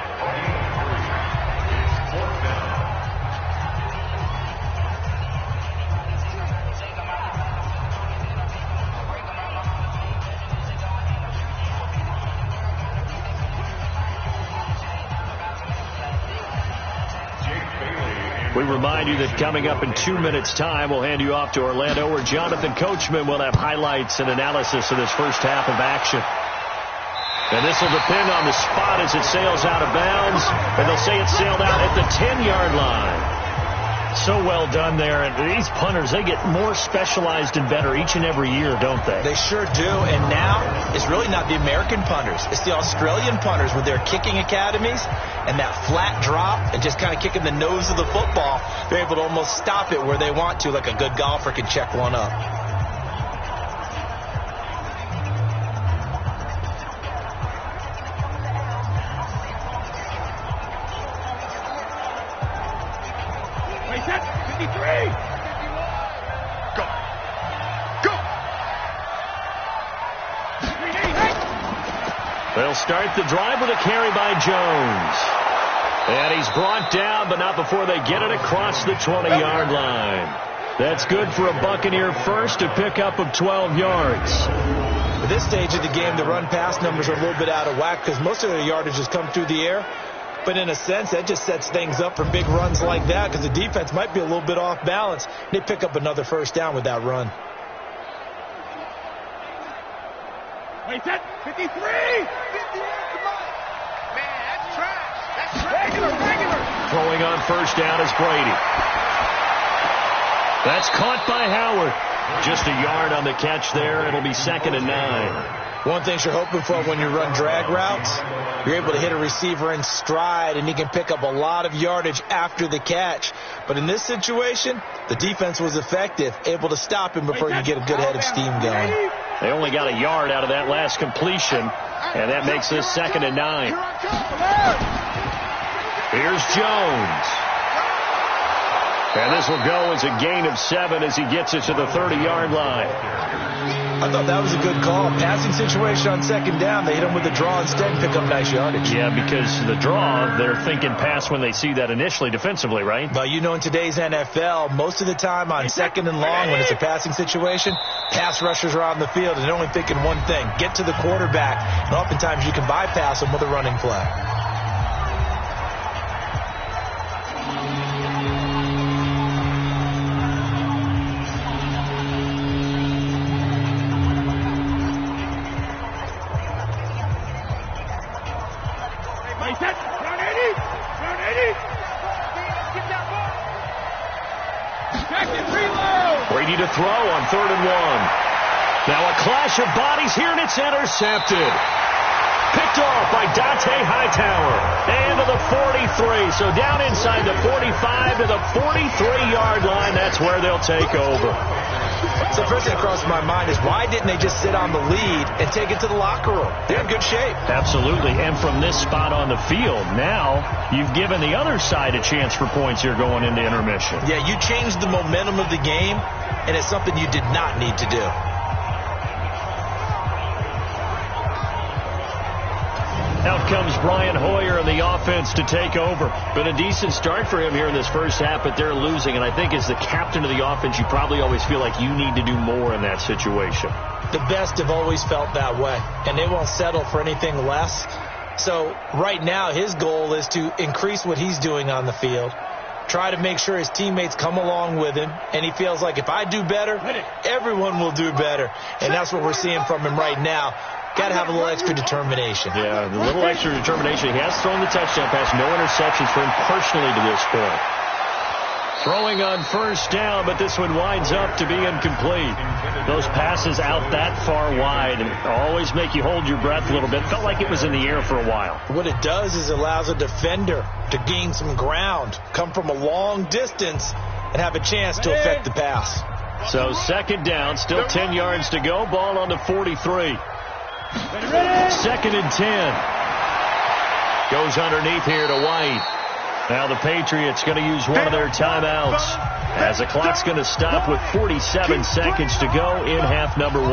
We remind you that coming up in 2 minutes' time, we'll hand you off to Orlando, where Jonathan Coachman will have highlights and analysis of this first half of action. And this will depend on the spot as it sails out of bounds. And they'll say it sailed out at the 10-yard line. So well done there. And these punters, they get more specialized and better each and every year, don't they? They sure do. And now it's really not the American punters. It's the Australian punters with their kicking academies and that flat drop and just kind of kicking the nose of the football. They're able to almost stop it where they want to, like a good golfer can check one up. They'll start the drive with a carry by Jones. And he's brought down, but not before they get it across the 20-yard line. That's good for a Buccaneer first, a pickup of 12 yards. At this stage of the game, the run-pass numbers are a little bit out of whack because most of their yardage has come through the air. But in a sense, that just sets things up for big runs like that because the defense might be a little bit off balance. They pick up another first down with that run. Wait, set, 53! 58, come on! Man, that's trash! That's regular! Throwing on first down is Brady. That's caught by Howard. Just a yard on the catch there. It'll be 2nd and 9. One thing you're hoping for when you run drag routes, you're able to hit a receiver in stride, and he can pick up a lot of yardage after the catch. But in this situation, the defense was effective, able to stop him before you get a good head of steam going. They only got a yard out of that last completion, and that makes this 2nd and 9. Here's Jones. And this will go as a gain of 7 as he gets it to the 30-yard line. I thought that was a good call. Passing situation on 2nd down. They hit him with the draw instead and pick up nice yardage. Yeah, because the draw, they're thinking pass when they see that initially defensively, right? But you know, in today's NFL, most of the time on 2nd and long, when it's a passing situation, pass rushers are on the field and they're only thinking one thing, get to the quarterback. And oftentimes you can bypass them with a running play. Brady to throw on 3rd and 1. Now a clash of bodies here, and it's intercepted. Picked off by Dante Hightower. And to the 43. So down inside the 45 to the 43-yard line. That's where they'll take over. So the first thing that crossed my mind is why didn't they just sit on the lead and take it to the locker room? They're in good shape. Absolutely. And from this spot on the field, now you've given the other side a chance for points here going into intermission. Yeah, you changed the momentum of the game, and it's something you did not need to do. Out comes Brian Hoyer and the offense to take over. Been a decent start for him here in this first half, but they're losing. And I think as the captain of the offense, you probably always feel like you need to do more in that situation. The best have always felt that way, and they won't settle for anything less. So right now, his goal is to increase what he's doing on the field, try to make sure his teammates come along with him, and he feels like if I do better, everyone will do better. And that's what we're seeing from him right now. Got to have a little extra determination. Yeah, a little extra determination. He has thrown the touchdown pass. No interceptions for him personally to this point. Throwing on first down, but this one winds up to be incomplete. Those passes out that far wide and always make you hold your breath a little bit. Felt like it was in the air for a while. What it does is it allows a defender to gain some ground, come from a long distance, and have a chance to affect the pass. So second down, still 10 yards to go. Ball on the 43. Second and 10. Goes underneath here to White. Now the Patriots going to use one of their timeouts as the clock's going to stop with 47 seconds to go in half number 1.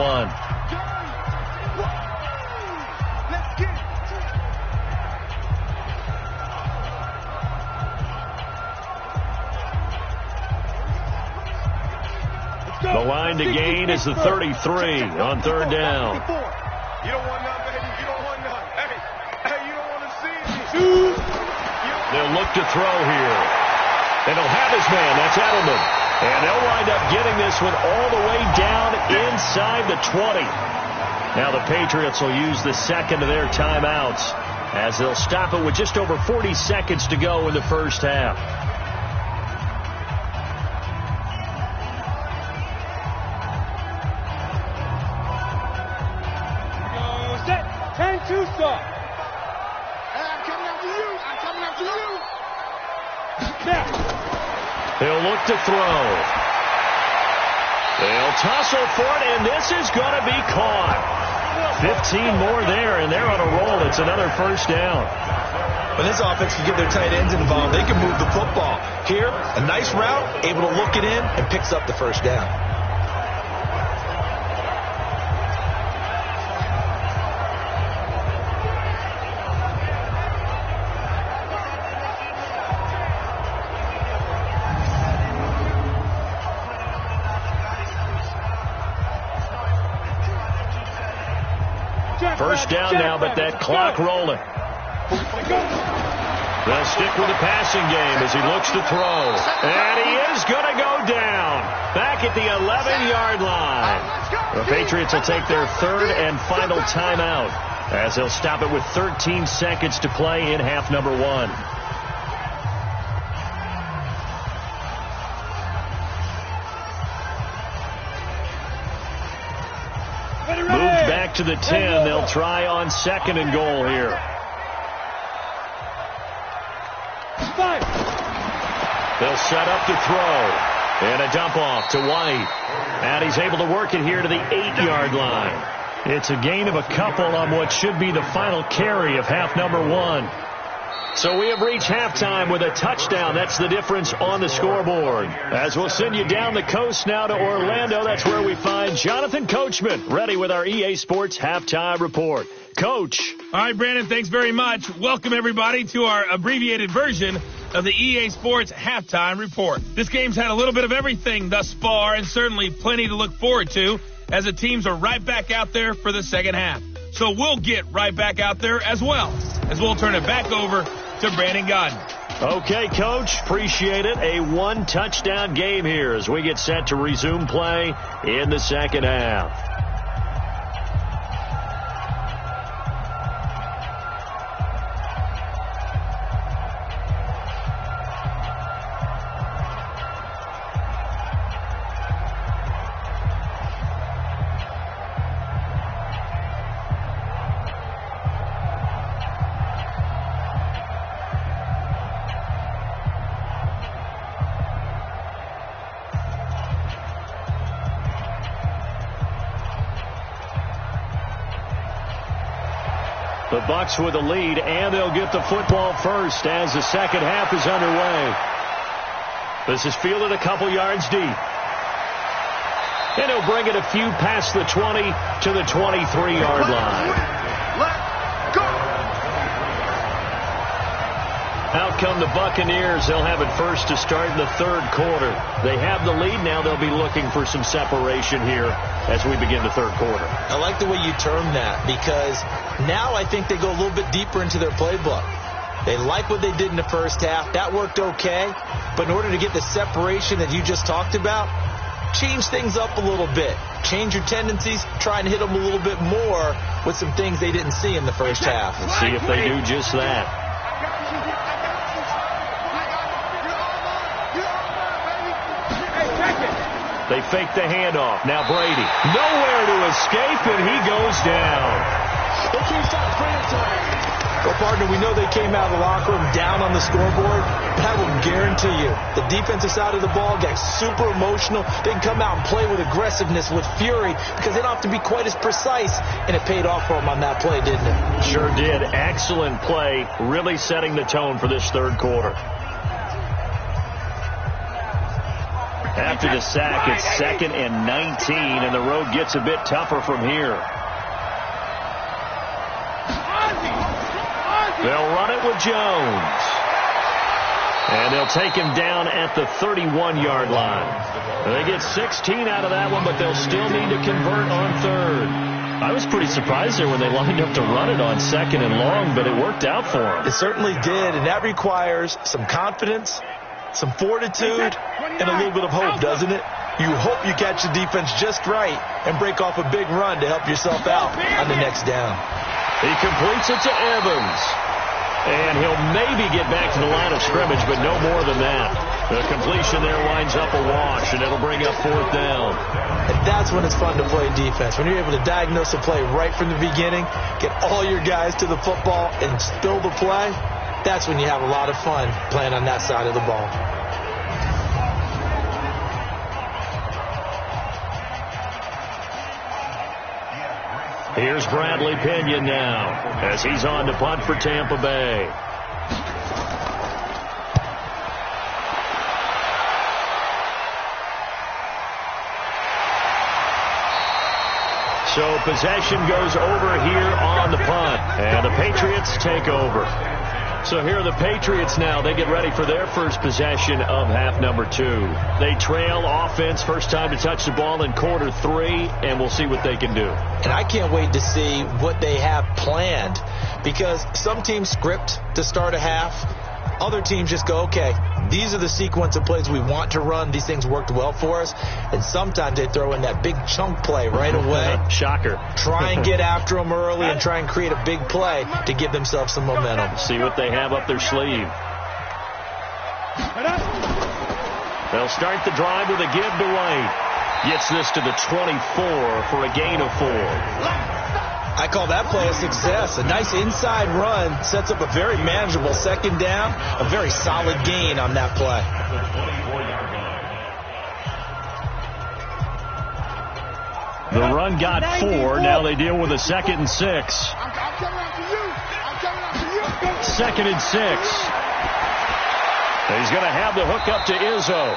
The line to gain is the 33 on third down. You don't want none, baby. You don't want none. Hey, you don't want to see me. They'll look to throw here. And he'll have his man. That's Edelman. And they'll wind up getting this one all the way down inside the 20. Now the Patriots will use the second of their timeouts as they'll stop it with just over 40 seconds to go in the first half. They'll look to throw. They'll tussle for it, and this is going to be caught. 15 more there, and they're on a roll. It's another first down. When this offense can get their tight ends involved, they can move the football. Here, a nice route, able to look it in, and picks up the first down. First down now, but that clock rolling. They'll stick with the passing game as he looks to throw. And he is going to go down. Back at the 11-yard line. The Patriots will take their third and final timeout as they'll stop it with 13 seconds to play in half number 1. Moved back to the 10. They'll try on second and goal here. They'll set up to throw. And a dump off to White. And he's able to work it here to the 8-yard line. It's a gain of a couple on what should be the final carry of half number 1. So we have reached halftime with a touchdown. That's the difference on the scoreboard. As we'll send you down the coast now to Orlando, that's where we find Jonathan Coachman ready with our EA Sports Halftime Report. Coach. All right, Brandon, thanks very much. Welcome, everybody, to our abbreviated version of the EA Sports Halftime Report. This game's had a little bit of everything thus far, and certainly plenty to look forward to as the teams are right back out there for the second half. So we'll get right back out there as well, as we'll turn it back over to Brandon Godden. Okay, Coach, appreciate it. A one-touchdown game here as we get set to resume play in the second half. The Bucs with the lead, and they'll get the football first as the second half is underway. This is fielded a couple yards deep. And he'll bring it a few past the 20 to the 23-yard line. Let's go! Out come the Buccaneers. They'll have it first to start in the third quarter. They have the lead. Now they'll be looking for some separation here as we begin the third quarter. I like the way you term that, because now I think they go a little bit deeper into their playbook. They like what they did in the first half. That worked okay. But in order to get the separation that you just talked about, change things up a little bit. Change your tendencies. Try and hit them a little bit more with some things they didn't see in the first half. Let's see if they do just that. They fake the handoff. Now Brady. Nowhere to escape, and he goes down. They can't stop playing time. Well, partner, we know they came out of the locker room down on the scoreboard. But I will guarantee you, the defensive side of the ball got super emotional. They can come out and play with aggressiveness, with fury, because they don't have to be quite as precise. And it paid off for them on that play, didn't it? Sure did. Excellent play, really setting the tone for this third quarter. After the sack, it's 2nd and 19, and the road gets a bit tougher from here. They'll run it with Jones. And they'll take him down at the 31-yard line. They get 16 out of that one, but they'll still need to convert on third. I was pretty surprised there when they lined up to run it on 2nd and long, but it worked out for them. It certainly did, and that requires some confidence, some fortitude, and a little bit of hope, doesn't it? You hope you catch the defense just right and break off a big run to help yourself out on the next down. He completes it to Evans. And he'll maybe get back to the line of scrimmage, but no more than that. The completion there winds up a wash, and it'll bring up 4th down. And that's when it's fun to play defense. When you're able to diagnose a play right from the beginning, get all your guys to the football, and spill the play, that's when you have a lot of fun playing on that side of the ball. Here's Bradley Pinion now as he's on to punt for Tampa Bay. So possession goes over here on the punt, and the Patriots take over. So here are the Patriots now. They get ready for their first possession of half number 2. They trail offense, first time to touch the ball in quarter 3, and we'll see what they can do. And I can't wait to see what they have planned, because some teams script to start a half. Other teams just go, okay, these are the sequence of plays we want to run. These things worked well for us. And sometimes they throw in that big chunk play right away. Shocker. Try and get after them early and try and create a big play to give themselves some momentum. See what they have up their sleeve. They'll start the drive with a give to White. Gets this to the 24 for a gain of 4. I call that play a success. A nice inside run sets up a very manageable 2nd down. A very solid gain on that play. The run got 4. Now they deal with a 2nd and 6. 2nd and 6. He's going to have the hook up to Izzo.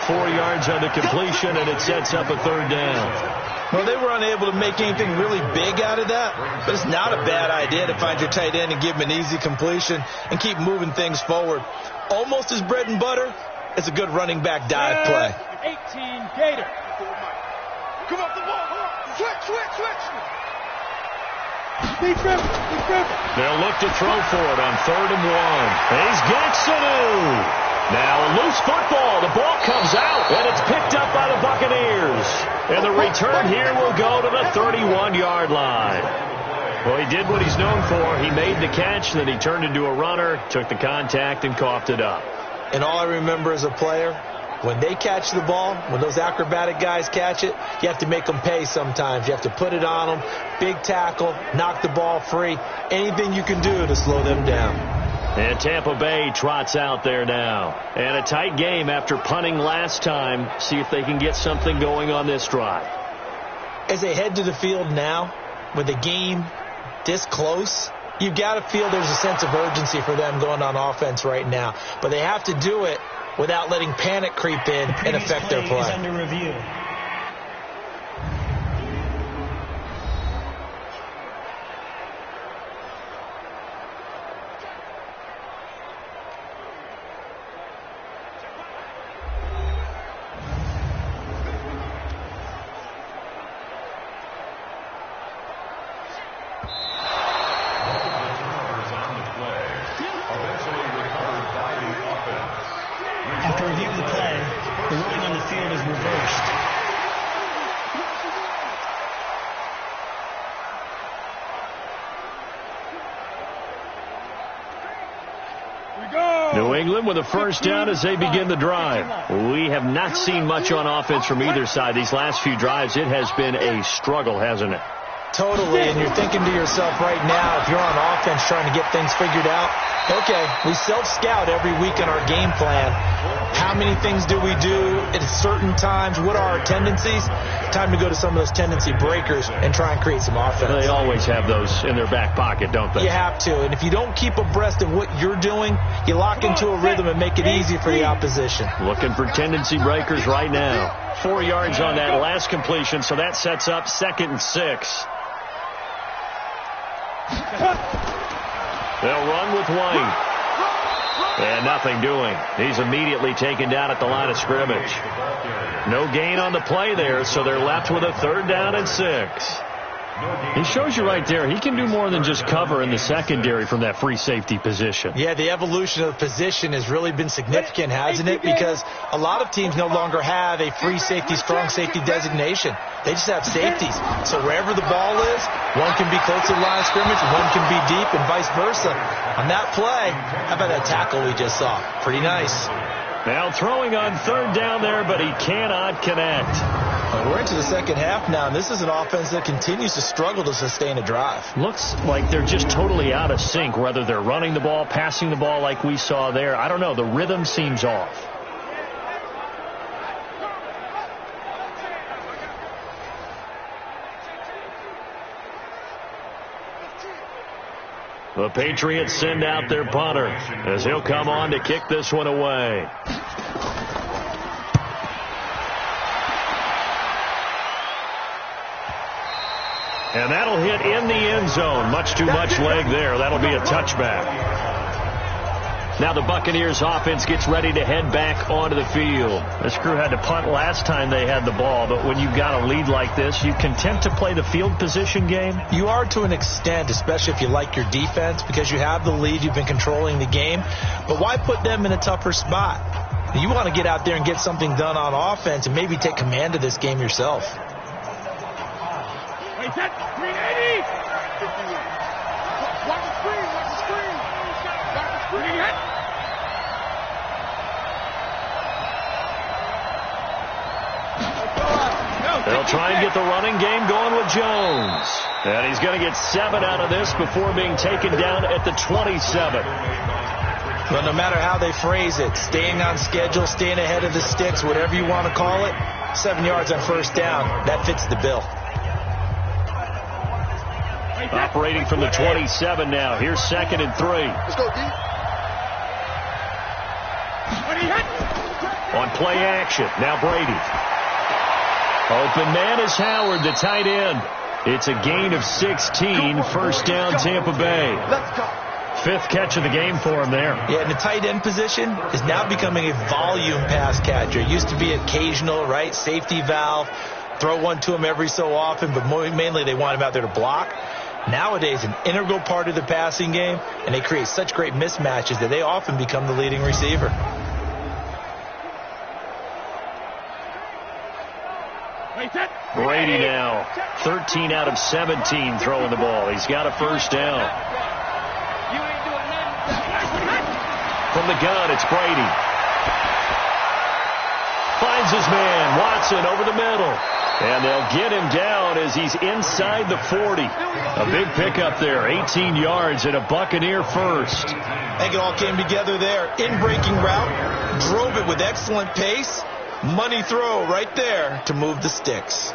4 yards on the completion, and it sets up a 3rd down. Well, they were unable to make anything really big out of that, but it's not a bad idea to find your tight end and give him an easy completion and keep moving things forward. Almost his bread and butter. It's a good running back dive play. 18 Gator. Come up the ball. Switch. Deep grip. They'll look to throw for it on 3rd and 1. He's got Sanu. Now a loose football. The ball comes out, and it's picked up by the Buccaneers. And the return here will go to the 31-yard line. Well, he did what he's known for. He made the catch, then he turned into a runner, took the contact, and coughed it up. And all I remember as a player, when they catch the ball, when those acrobatic guys catch it, you have to make them pay sometimes. You have to put it on them, big tackle, knock the ball free, anything you can do to slow them down. And Tampa Bay trots out there now. And a tight game after punting last time. See if they can get something going on this drive. As they head to the field now, with the game this close, you've got to feel there's a sense of urgency for them going on offense right now. But they have to do it without letting panic creep in and affect their play. Is under review. After reviewing the play, the ruling on the field is reversed. England with a first down as they begin the drive. We have not seen much on offense from either side. These last few drives, it has been a struggle, hasn't it? Totally, and you're thinking to yourself right now, if you're on offense trying to get things figured out, okay, we self-scout every week in our game plan. How many things do we do at certain times? What are our tendencies? Time to go to some of those tendency breakers and try and create some offense. They always have those in their back pocket, don't they? You have to, and if you don't keep abreast of what you're doing, you lock into a rhythm and make it easy for the opposition. Looking for tendency breakers right now. 4 yards on that last completion, so that sets up 2nd and 6. They'll run with White. And nothing doing. He's immediately taken down at the line of scrimmage. No gain on the play there, so they're left with a 3rd down and 6. He shows you right there, he can do more than just cover in the secondary from that free safety position. Yeah, the evolution of the position has really been significant, hasn't it? Because a lot of teams no longer have a free safety, strong safety designation. They just have safeties. So wherever the ball is, one can be close to the line of scrimmage, one can be deep, and vice versa. On that play, how about that tackle we just saw? Pretty nice. Now throwing on 3rd down there, but he cannot connect. We're into the second half now, and this is an offense that continues to struggle to sustain a drive. Looks like they're just totally out of sync, whether they're running the ball, passing the ball like we saw there. I don't know. The rhythm seems off. The Patriots send out their punter as he'll come on to kick this one away. And that'll hit in the end zone. Much too much leg there. That'll be a touchback. Now the Buccaneers offense gets ready to head back onto the field. This crew had to punt last time they had the ball, but when you've got a lead like this, you content to play the field position game? You are to an extent, especially if you like your defense, because you have the lead, you've been controlling the game. But why put them in a tougher spot? You want to get out there and get something done on offense and maybe take command of this game yourself. Wait, set, 380! Watch the screen, watch the screen! Watch the screen, hit! They'll try and get the running game going with Jones. And he's going to get 7 out of this before being taken down at the 27. Well, no matter how they phrase it, staying on schedule, staying ahead of the sticks, whatever you want to call it, 7 yards on first down, that fits the bill. Operating from the 27 now. Here's 2nd and 3. Let's go, D. On play action. Now Brady. Open man is Howard, the tight end. It's a gain of 16. First down, Tampa Bay. Let's go. 5th catch of the game for him there. Yeah, and the tight end position is now becoming a volume pass catcher. It used to be occasional, right? Safety valve. Throw one to him every so often, but mainly they want him out there to block. Nowadays, an integral part of the passing game, and they create such great mismatches that they often become the leading receiver. Brady now, 13 out of 17 throwing the ball. He's got a first down. From the gun, it's Brady. Finds his man, Watson, over the middle. And they'll get him down as he's inside the 40. A big pickup there, 18 yards and a Buccaneer first. I think it all came together there. In-breaking route, drove it with excellent pace. Money throw right there to move the sticks.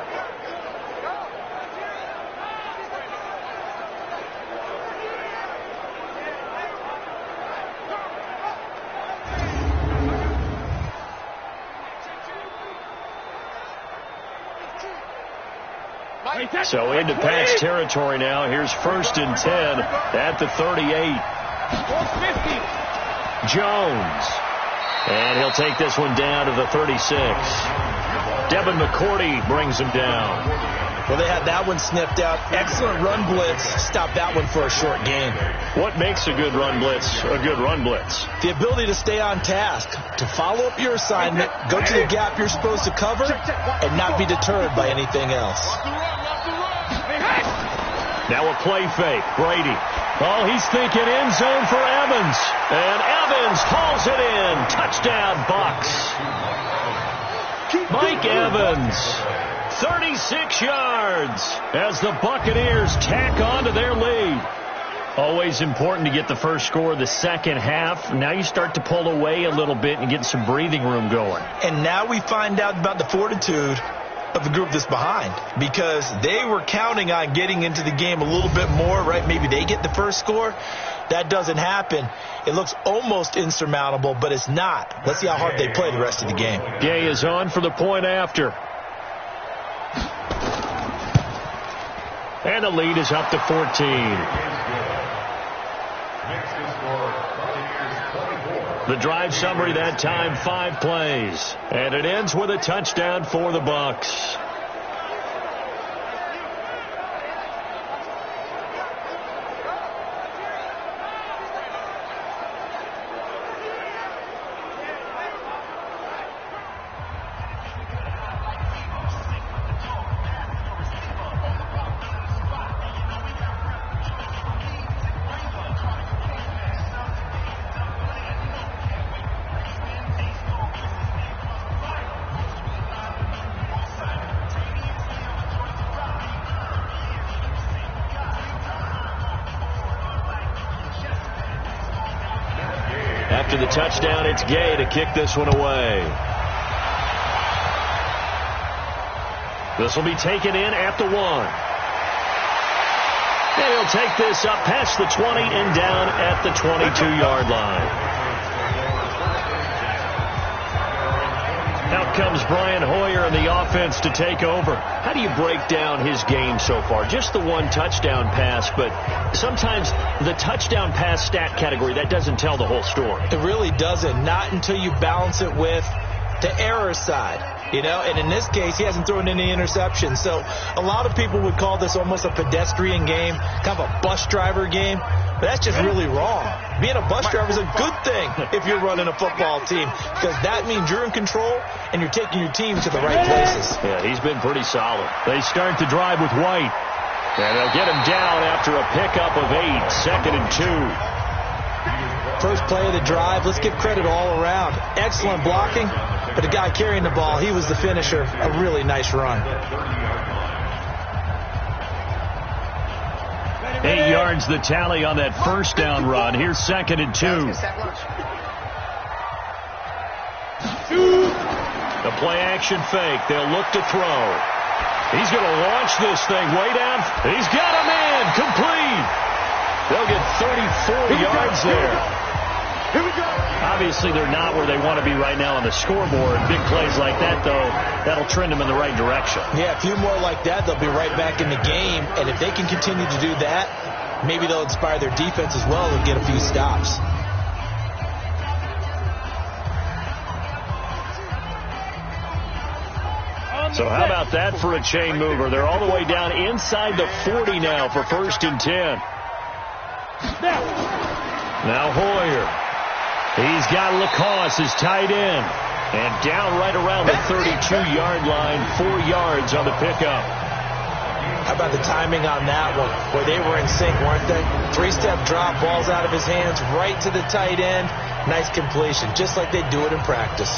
So into Pat's territory now. Here's 1st and 10 at the 38. Jones. And he'll take this one down to the 36. Devin McCourty brings him down. Well, they had that one sniffed out. Excellent run blitz. Stopped that one for a short gain. What makes a good run blitz a good run blitz? The ability to stay on task, to follow up your assignment, go to the gap you're supposed to cover, and not be deterred by anything else. Now a play fake. Brady Oh, he's thinking end zone for Evans. And Evans hauls it in. Touchdown, Bucs. Mike Evans, 36 yards as the Buccaneers tack on to their lead. Always important to get the first score of the second half. Now you start to pull away a little bit and get some breathing room going. And now we find out about the fortitude of the group that's behind, because they were counting on getting into the game a little bit more, right? Maybe they get the first score. That doesn't happen. It looks almost insurmountable, but it's not. Let's see how hard they play the rest of the game. Gay is on for the point after. And the lead is up to 14. The drive summary that time, 5 plays. And it ends with a touchdown for the Bucs. After the touchdown, it's Gay to kick this one away. This will be taken in at the 1. And he'll take this up past the 20 and down at the 22-yard line. Out comes Brian Hoyer in the offense to take over. How do you break down his game so far? Just the 1 touchdown pass, but sometimes the touchdown pass stat category, that doesn't tell the whole story. It really doesn't. Not until you balance it with the error side. You know, and in this case, he hasn't thrown any interceptions. So a lot of people would call this almost a pedestrian game, kind of a bus driver game. But that's just really wrong. Being a bus driver is a good thing if you're running a football team, because that means you're in control and you're taking your team to the right places. Yeah, he's been pretty solid. They start the drive with White. And they'll get him down after a pickup of 8, 2nd and 2. First play of the drive, let's give credit all around. Excellent blocking, but the guy carrying the ball, he was the finisher. A really nice run. 8 yards the tally on that first down run. Here's 2nd and 2. The play action fake. They'll look to throw. He's going to launch this thing way down. He's got him in. Complete. They'll get 34 yards there. Here we go. Obviously, they're not where they want to be right now on the scoreboard. Big plays like that, though, that'll trend them in the right direction. Yeah, a few more like that, they'll be right back in the game. And if they can continue to do that, maybe they'll inspire their defense as well and get a few stops. So how about that for a chain mover? They're all the way down inside the 40 now for 1st and 10. Now Hoyer. He's got Lacoste as tight end. And down right around the 32-yard line, 4 yards on the pickup. How about the timing on that one, where they were in sync, weren't they? 3-step drop, balls out of his hands, right to the tight end. Nice completion, just like they do it in practice.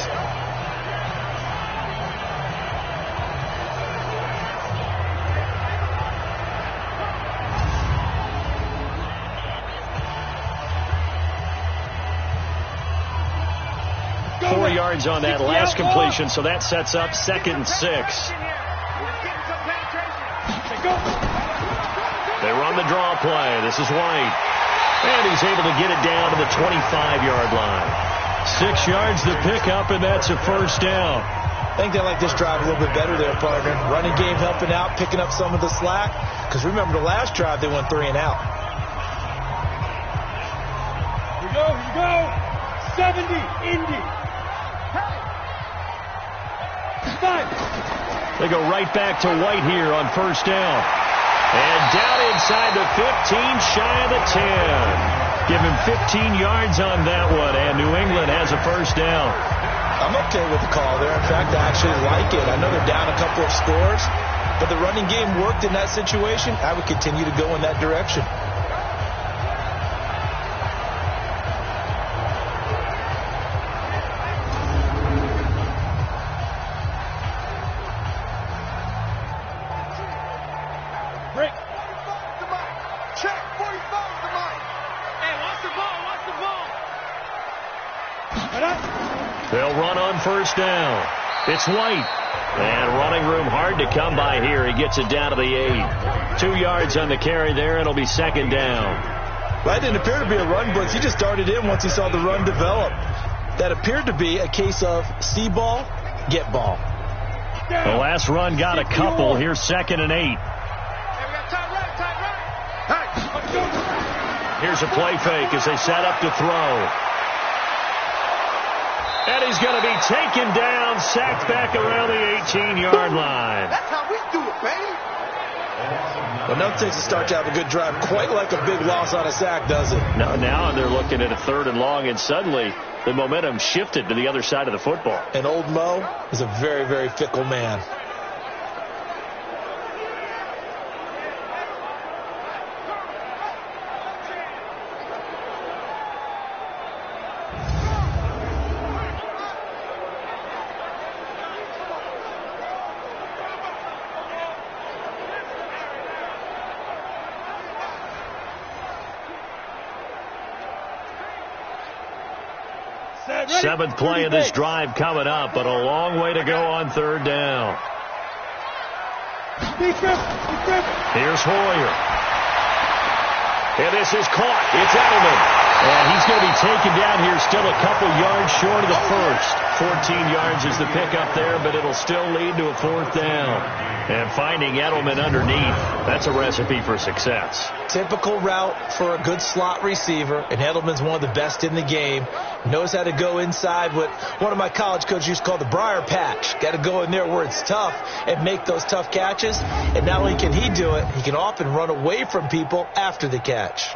Yards on that last completion, so that sets up 2nd and 6. They run the draw play. This is White. And he's able to get it down to the 25-yard line. 6 yards to pick up, and that's a first down. I think they like this drive a little bit better there, partner. Running game helping out, picking up some of the slack. Because remember, the last drive, they went 3 and out. Here we go. 70, Indy. They go right back to White here on first down. And down inside the 15, shy of the 10. Give him 15 yards on that one, and New England has a first down. I'm okay with the call there. In fact, I actually like it. I know they're down a couple of scores, but the running game worked in that situation. I would continue to go in that direction. run on first down. It's White. And running room hard to come by here. He gets it down to the 8. 2 yards on the carry there. It'll be second down. That didn't appear to be a run blitz. He just darted in once he saw the run develop. That appeared to be a case of see ball, get ball. The last run got a couple. Here's second and 8. Here's a play fake as they set up to throw. And he's going to be taken down, sacked back around the 18-yard line. That's how we do it, baby. Well, nothing takes a start to have a good drive quite like a big loss on a sack, does it? No, now they're looking at a 3rd and long, and suddenly the momentum shifted to the other side of the football. And old Mo is a very, very fickle man. Seventh play of this drive coming up, but a long way to go on 3rd down. Here's Hoyer. And this is caught. It's Edelman. And he's going to be taken down here, still a couple yards short of the first. 14 yards is the pickup there, but it'll still lead to a 4th down. And finding Edelman underneath, that's a recipe for success. Typical route for a good slot receiver, and Edelman's one of the best in the game. Knows how to go inside what one of my college coaches used to call the briar patch. Got to go in there where it's tough and make those tough catches. And not only can he do it, he can often run away from people after the catch.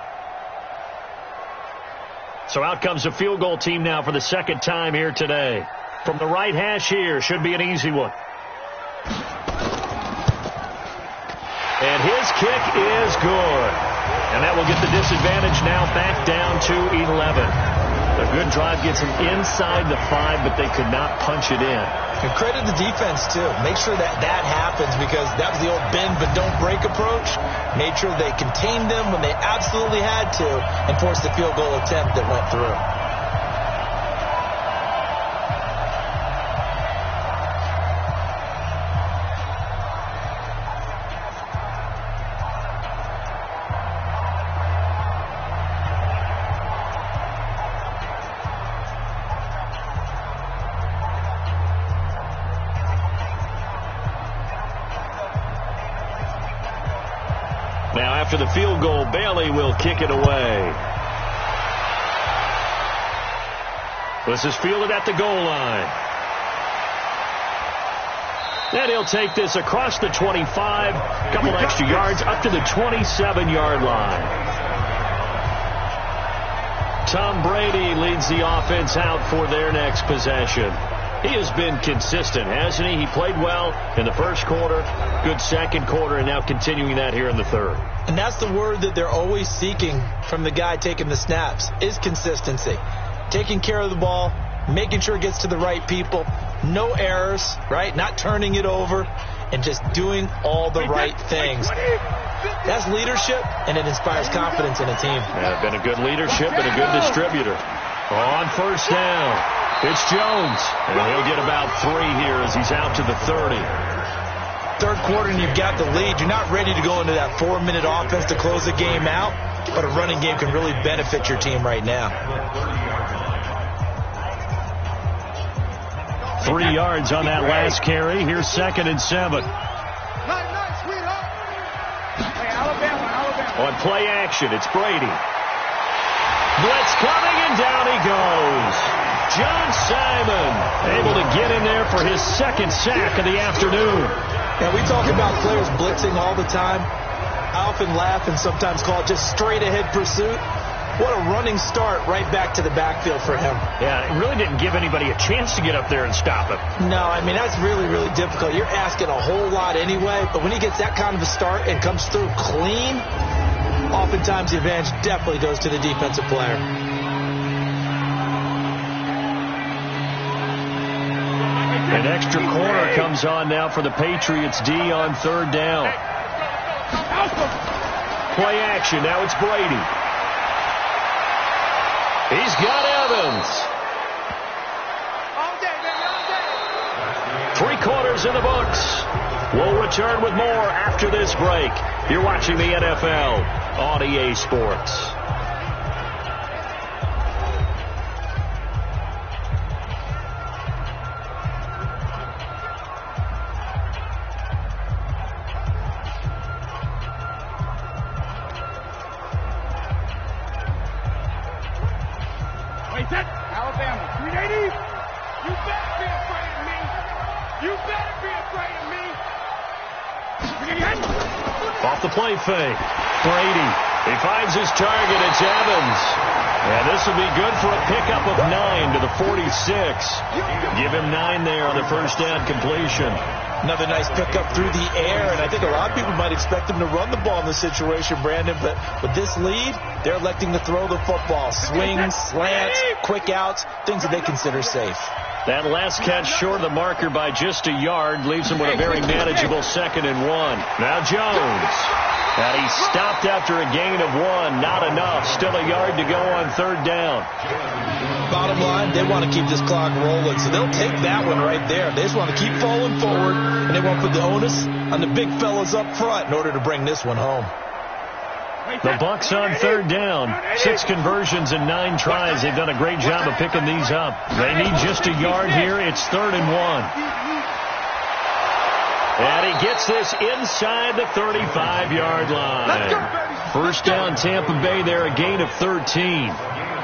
So out comes the field goal team now for the second time here today. From the right hash here, should be an easy one. And his kick is good. And that will get the disadvantage now back down to 11. A good drive gets them inside the 5, but they could not punch it in. And credit the defense, too. Make sure that happens, because that was the old bend but don't break approach. Made sure they contained them when they absolutely had to and forced the field goal attempt that went through. Now, after the field goal, Bailey will kick it away. This is fielded at the goal line. And he'll take this across the 25, a couple extra yards, up to the 27-yard line. Tom Brady leads the offense out for their next possession. He has been consistent, hasn't he? He played well in the first quarter, good second quarter, and now continuing that here in the 3rd. And that's the word that they're always seeking from the guy taking the snaps, is consistency. Taking care of the ball, making sure it gets to the right people, no errors, right? Not turning it over, and just doing all the right things. That's leadership, and it inspires confidence in a team. Yeah, been a good leadership and a good distributor. On first down, it's Jones, and he'll get about 3 here as he's out to the 30. 3rd quarter and you've got the lead. You're not ready to go into that 4-minute offense to close the game out, but a running game can really benefit your team right now. 3 yards on that last carry. Here's 2nd and 7. On play action, it's Brady. Blitz coming, and down he goes. John Simon able to get in there for his 2nd sack of the afternoon. Now, we talk about players blitzing all the time. I often laugh and sometimes call it just straight-ahead pursuit. What a running start right back to the backfield for him. Yeah, it really didn't give anybody a chance to get up there and stop him. No, I mean, that's really, really difficult. You're asking a whole lot anyway, but when he gets that kind of a start and comes through clean, oftentimes the advantage definitely goes to the defensive player. An extra corner comes on now for the Patriots D on 3rd down. Play action. Now it's Brady. He's got Evans. is in the books. We'll return with more after this break. You're watching the NFL on EA Sports. Alabama, 380. You better be afraid of me. You better be afraid of me. Off the play fake. Brady. He finds his target. It's Evans. And this will be good for a pickup of 9 to the 46. Give him 9 there on the first down completion. Another nice pickup through the air, and I think a lot of people might expect him to run the ball in this situation, Brandon, but with this lead, they're electing to throw the football. Swings, slants, quick outs, things that they consider safe. That last catch short of the marker by just a yard leaves him with a very manageable 2nd and 1. Now Jones. And he stopped after a gain of 1. Not enough. Still a yard to go on 3rd down. Bottom line, they want to keep this clock rolling, so they'll take that one right there. They just want to keep falling forward, and they want to put the onus on the big fellas up front in order to bring this one home. The Bucs on 3rd down. 6 conversions and 9 tries. They've done a great job of picking these up. They need just a yard here. It's 3rd and 1. And he gets this inside the 35-yard line. First down, Tampa Bay there, a gain of 13.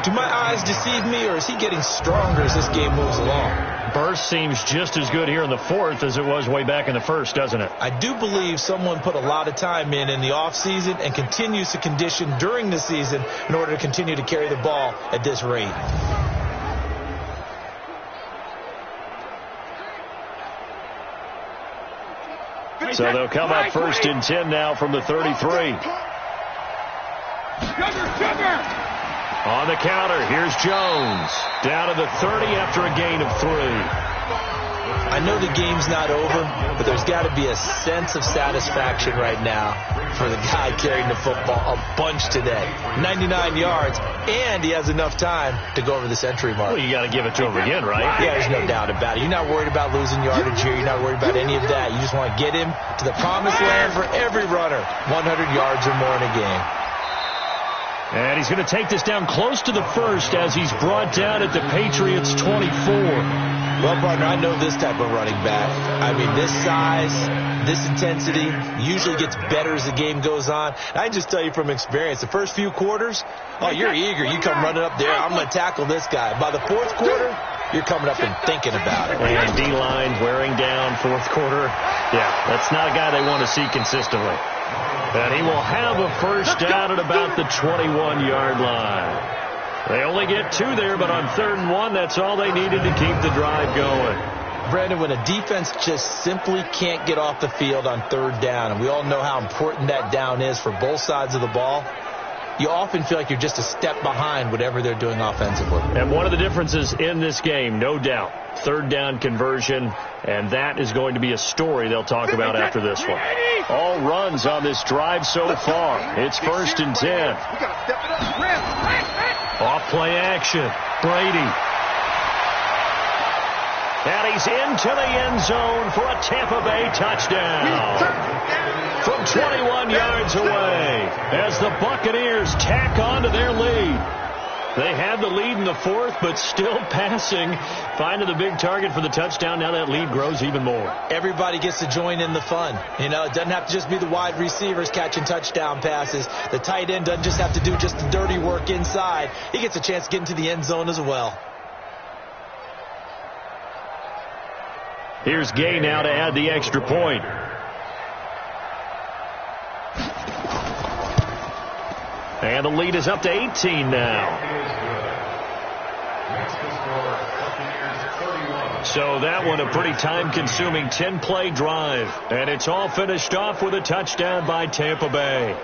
Do my eyes deceive me, or is he getting stronger as this game moves along? Burst seems just as good here in the 4th as it was way back in the 1st, doesn't it? I do believe someone put a lot of time in the offseason and continues to condition during the season in order to continue to carry the ball at this rate. So they'll come up 1st and 10 now from the 33. On the counter, here's Jones. Down to the 30 after a gain of 3. I know the game's not over, but there's got to be a sense of satisfaction right now for the guy carrying the football a bunch today. 99 yards, and he has enough time to go over the century mark. Well, you got to give it to him again, right? Yeah, there's no doubt about it. You're not worried about losing yardage here. You're not worried about any of that. You just want to get him to the promised land for every runner. 100 yards or more in a game. And he's going to take this down close to the 1st as he's brought down at the Patriots' 24. Well, partner, I know this type of running back. I mean, this size, this intensity usually gets better as the game goes on. I just tell you from experience, the first few quarters, oh, you're eager. You come running up there, I'm going to tackle this guy. By the 4th quarter, you're coming up and thinking about it. And D-line wearing down 4th quarter. Yeah, that's not a guy they want to see consistently. And he will have a first down at about the 21-yard line. They only get 2 there, but on 3rd and 1, that's all they needed to keep the drive going. Brandon, when a defense just simply can't get off the field on 3rd down, and we all know how important that down is for both sides of the ball, you often feel like you're just a step behind whatever they're doing offensively. And one of the differences in this game, no doubt, 3rd down conversion, and that is going to be a story they'll talk about after this one. All runs on this drive so far. It's 1st and 10. Off play action. Brady. And he's into the end zone for a Tampa Bay touchdown. From 21 yards away as the Buccaneers tack on to their lead. They had the lead in the 4th, but still passing. Finding the big target for the touchdown. Now that lead grows even more. Everybody gets to join in the fun. You know, it doesn't have to just be the wide receivers catching touchdown passes. The tight end doesn't just have to do just the dirty work inside. He gets a chance to get into the end zone as well. Here's Gay now to add the extra point. And the lead is up to 18 now. So that one a pretty time-consuming 10-play drive. And it's all finished off with a touchdown by Tampa Bay.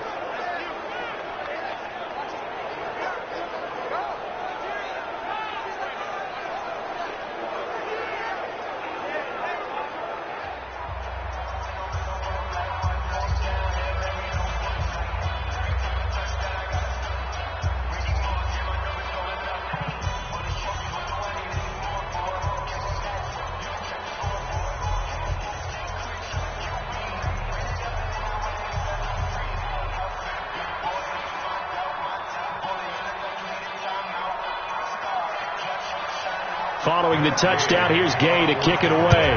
following the touchdown. Here's Gay to kick it away.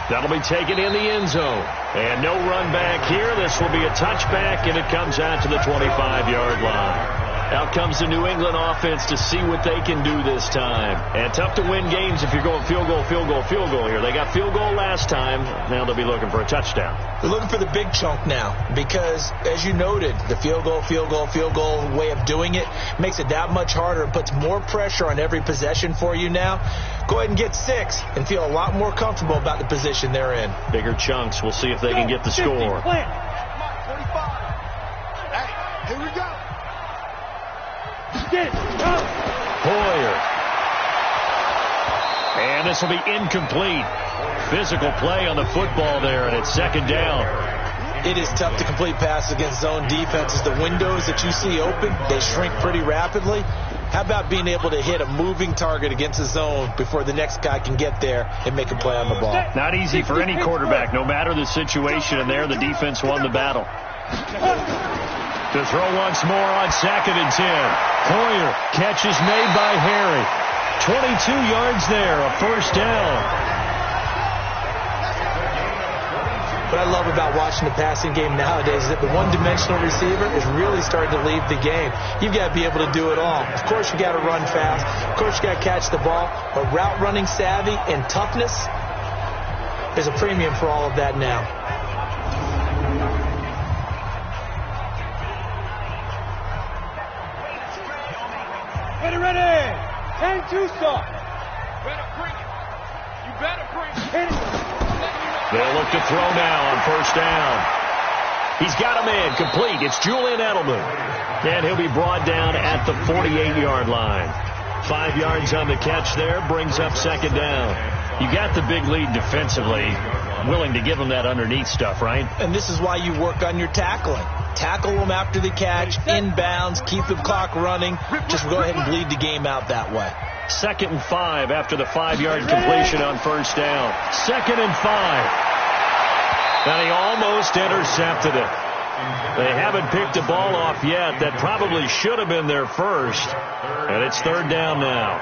That'll be taken in the end zone. And no run back here. This will be a touchback, and it comes out to the 25-yard line. Out comes the New England offense to see what they can do this time. And tough to win games if you're going field goal, field goal, field goal here. They got field goal last time. Now they'll be looking for a touchdown. They're looking for the big chunk now because, as you noted, the field goal, field goal, field goal way of doing it makes it that much harder and puts more pressure on every possession for you now. Go ahead and get 6 and feel a lot more comfortable about the position they're in. Bigger chunks. We'll see if they can get the score. 45. Hey, here we go. Hoyer. And this will be incomplete. Physical play on the football there, and it's second down. It is tough to complete passes against zone defenses. The windows that you see open, they shrink pretty rapidly. How about being able to hit a moving target against a zone before the next guy can get there and make a play on the ball? Not easy for any quarterback, no matter the situation, and there the defense won the battle. To throw once more on 2nd and 10. Hoyer, catch is made by Harry. 22 yards there, a first down. What I love about watching the passing game nowadays is that the one-dimensional receiver is really starting to leave the game. You've got to be able to do it all. Of course, you got to run fast. Of course, you got to catch the ball. But route running savvy and toughness is a premium for all of that now. Ready. And Tucson. Better bring it. You better bring it. They'll look to throw now on first down. He's got a man complete. It's Julian Edelman. And he'll be brought down at the 48-yard line. 5 yards on the catch there. Brings up second down. You got the big lead defensively. Willing to give him that underneath stuff, right? And this is why you work on your tackling. Tackle them after the catch, inbounds, keep the clock running. Just go ahead and bleed the game out that way. 2nd and 5 after the 5-yard completion on first down. 2nd and 5. And he almost intercepted it. They haven't picked the ball off yet. That probably should have been their first. And it's third down now.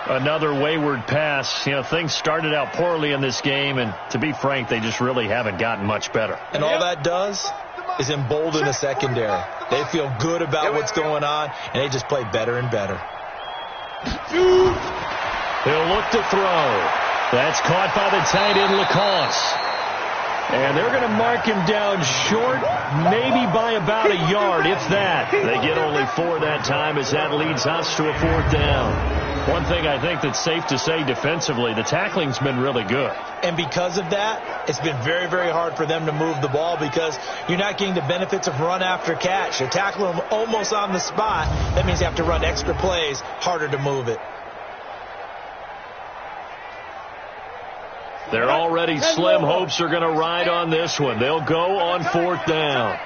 Another wayward pass. You know, things started out poorly in this game, and to be frank, they just really haven't gotten much better. And all that does is embolden the secondary. They feel good about what's going on, and they just play better and better. He'll look to throw. That's caught by the tight end, Lacoste. And they're going to mark him down short, maybe by about a yard, if that. They get only 4 that time as that leads us to a 4th down. One thing I think that's safe to say defensively, the tackling's been really good. And because of that, it's been very, very hard for them to move the ball because you're not getting the benefits of run after catch. You're tackling them almost on the spot. That means you have to run extra plays, harder to move it. They're already slim hopes are going to ride on this one. They'll go on 4th down.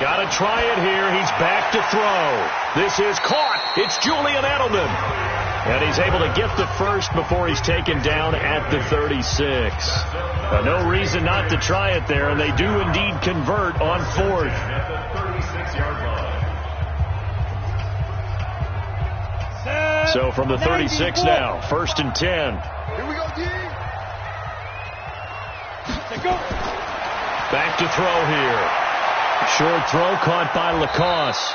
Got to try it here. He's back to throw. This is caught. It's Julian Edelman. And he's able to get the first before he's taken down at the 36. No reason not to try it there, and they do indeed convert on 4th. So from the 36 now, 1st and 10. Here we go, D. Back to throw here. Short throw caught by Lacoste.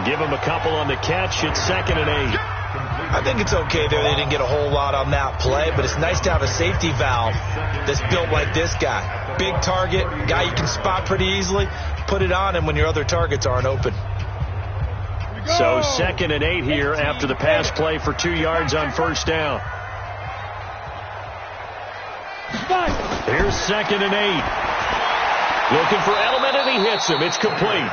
Give him a couple on the catch. It's 2nd and 8. I think it's okay there. They didn't get a whole lot on that play, but it's nice to have a safety valve that's built like this guy. Big target, guy you can spot pretty easily. Put it on him when your other targets aren't open. So 2nd and 8 here after the pass play for 2 yards on first down. Here's 2nd and 8. Looking for Edelman, and he hits him. It's complete.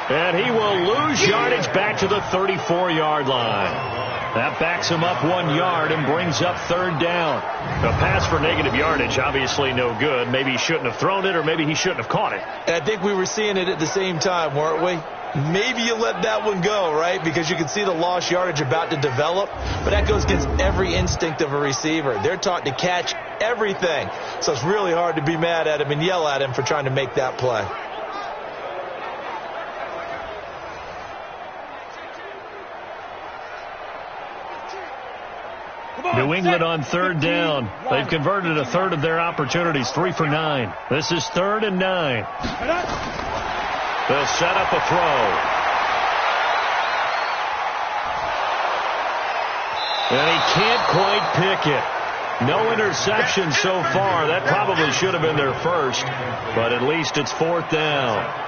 And he will lose yardage back to the 34-yard line. That backs him up 1 yard and brings up 3rd down. A pass for negative yardage, obviously no good. Maybe he shouldn't have thrown it, or maybe he shouldn't have caught it. And I think we were seeing it at the same time, weren't we? Maybe you let that one go, right? Because you can see the lost yardage about to develop. But that goes against every instinct of a receiver. They're taught to catch everything. So it's really hard to be mad at him and yell at him for trying to make that play. New England on third down. They've converted a third of their opportunities, 3 for 9. This is 3rd and 9. They'll set up a throw. And he can't quite pick it. No interception so far. That probably should have been their first, but at least it's 4th down.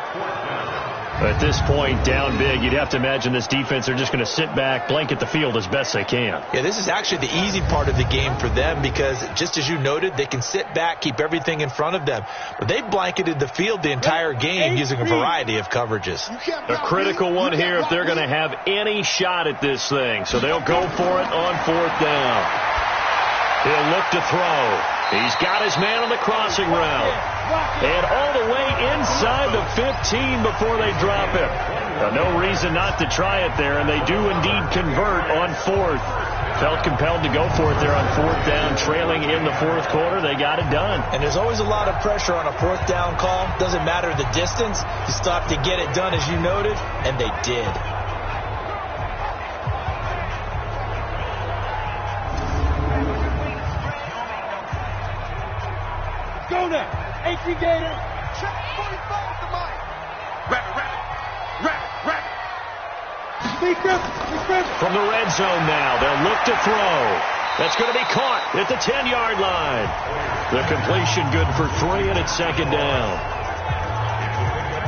At this point, down big, you'd have to imagine this defense are just going to sit back, blanket the field as best they can. Yeah, this is actually the easy part of the game for them because, just as you noted, they can sit back, keep everything in front of them. But they blanketed the field the entire game using a variety of coverages. A critical one here if they're going to have any shot at this thing. So they'll go for it on 4th down. He'll look to throw. He's got his man on the crossing route. And all the way inside the 15 before they drop him. No reason not to try it there, and they do indeed convert on 4th. Felt compelled to go for it there on 4th down, trailing in the 4th quarter. They got it done. And there's always a lot of pressure on a 4th down call. Doesn't matter the distance. You still have to get it done, as you noted, and they did. Go now. Gator. Check 45 to Mike. Rabbit. From the red zone now, they'll look to throw. That's going to be caught at the 10-yard line. The completion good for 3, and it's 2nd down.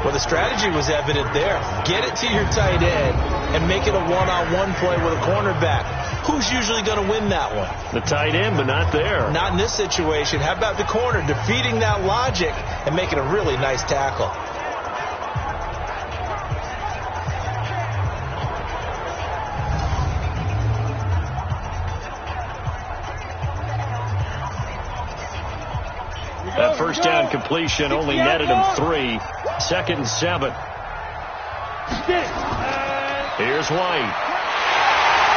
Well, the strategy was evident there. Get it to your tight end and make it a one-on-one play with a cornerback. Who's usually going to win that one? The tight end, but not there. Not in this situation. How about the corner defeating that logic and making a really nice tackle? That first down completion only netted him 3. 2nd and 7. Here's White.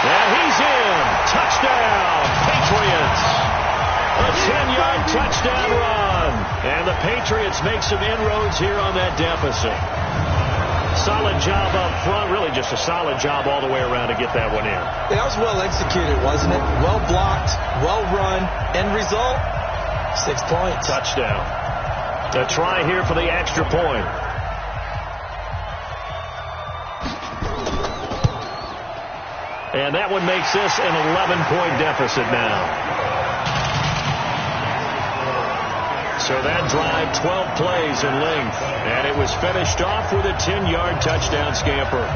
And he's in. Touchdown, Patriots. A 10-yard touchdown run. And the Patriots make some inroads here on that deficit. Solid job up front. Really just a solid job all the way around to get that one in. That was well executed, wasn't it? Well blocked, well run. End result, 6 points. Touchdown. A try here for the extra point. And that one makes this an 11-point deficit now. So that drive, 12 plays in length. And it was finished off with a 10-yard touchdown scamper.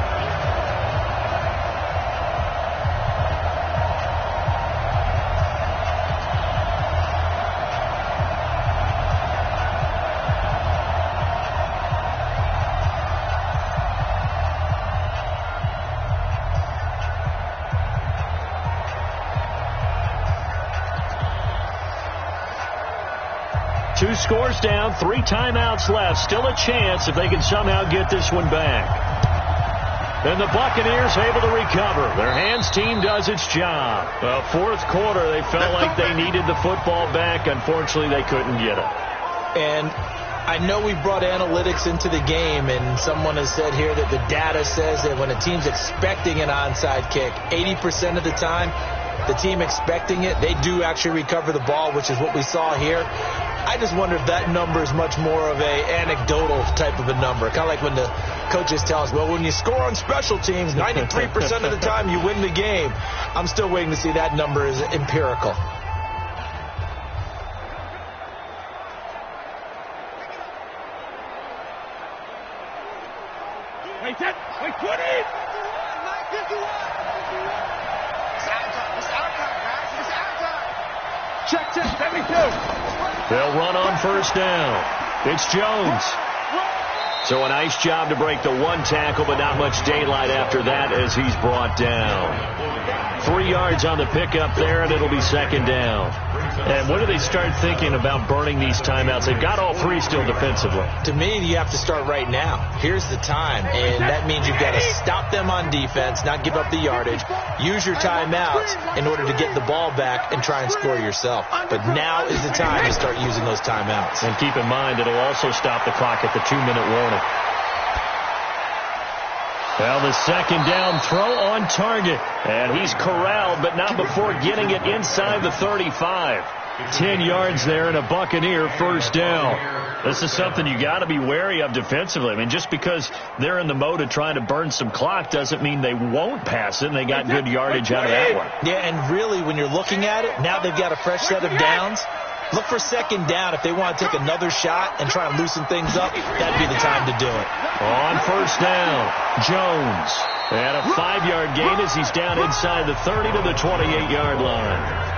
Two scores down, 3 timeouts left. Still a chance if they can somehow get this one back. And the Buccaneers able to recover. Their hands team does its job. Well, 4th quarter, they felt like they needed the football back. Unfortunately, they couldn't get it. And I know we brought analytics into the game, and someone has said here that the data says that when a team's expecting an onside kick, 80% of the time, the team expecting it, they do actually recover the ball, which is what we saw here. I just wonder if that number is much more of a anecdotal type of a number. Kind of like when the coaches tell us, well, when you score on special teams, 93% of the time you win the game. I'm still waiting to see that number is empirical. Wait, 20! Check 72. They'll run on 1st down. It's Jones. So a nice job to break the 1 tackle, but not much daylight after that as he's brought down. 3 yards on the pickup there, and it'll be 2nd down. And when do they start thinking about burning these timeouts? They've got all 3 still defensively. To me, you have to start right now. Here's the time, and that means you've got to stop them on defense, not give up the yardage, use your timeouts in order to get the ball back and try and score yourself. But now is the time to start using those timeouts. And keep in mind, it'll also stop the clock at the 2-minute warning. Well, the second down throw on target. And he's corralled, but not before getting it inside the 35. 10 yards there and a Buccaneer first down. This is something you got to be wary of defensively. I mean, just because they're in the mode of trying to burn some clock doesn't mean they won't pass it, and they got good yardage out of that one. Yeah, and really, when you're looking at it, now they've got a fresh set of downs. Look for second down if they want to take another shot and try and loosen things up. That'd be the time to do it. On first down, Jones. And a 5-yard gain as he's down inside the 30 to the 28-yard line.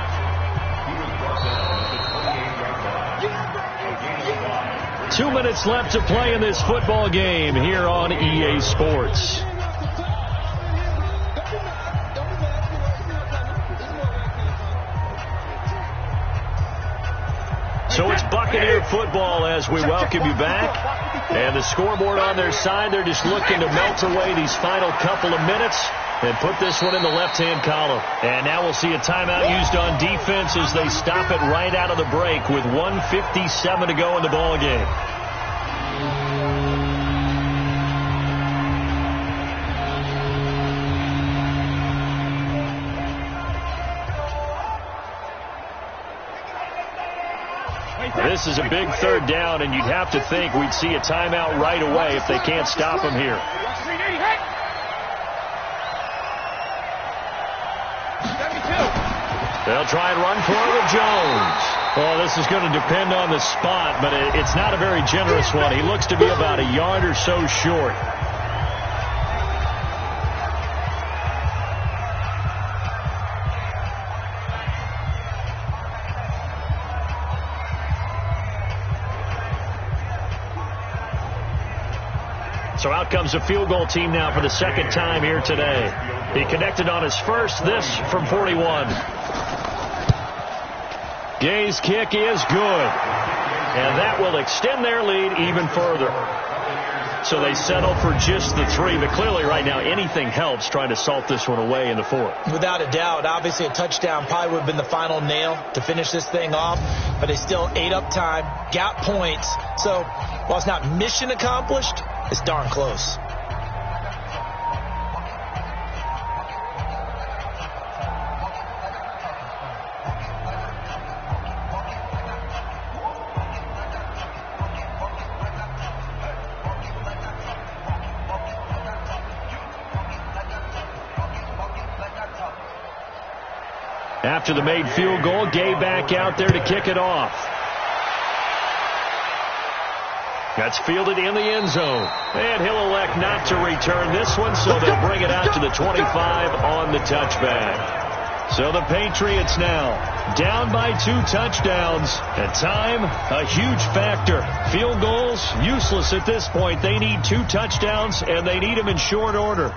Two minutes left to play in this football game here on EA Sports. So it's Buccaneer football as we welcome you back. And the scoreboard on their side, they're just looking to melt away these final couple of minutes and put this one in the left-hand column. And now we'll see a timeout used on defense as they stop it right out of the break with 1:57 to go in the ball game. This is a big third down, and you'd have to think we'd see a timeout right away if they can't stop him here. They'll try and run for it with Jones. Oh, this is going to depend on the spot, but it's not a very generous one. He looks to be about a yard or so short. So out comes a field goal team now for the second time here today. He connected on his first, this from 41. Gay's kick is good. And that will extend their lead even further. So they settle for just the 3. But clearly right now anything helps trying to salt this one away in the 4th. Without a doubt, obviously a touchdown probably would have been the final nail to finish this thing off. But they still ate up time, got points. So while it's not mission accomplished, it's darn close. After the made field goal, Gay back out there to kick it off. That's fielded in the end zone. And he'll elect not to return this one, so they'll bring it out to the 25 on the touchback. So the Patriots now down by 2 touchdowns. And time, a huge factor. Field goals, useless at this point. They need 2 touchdowns, and they need them in short order.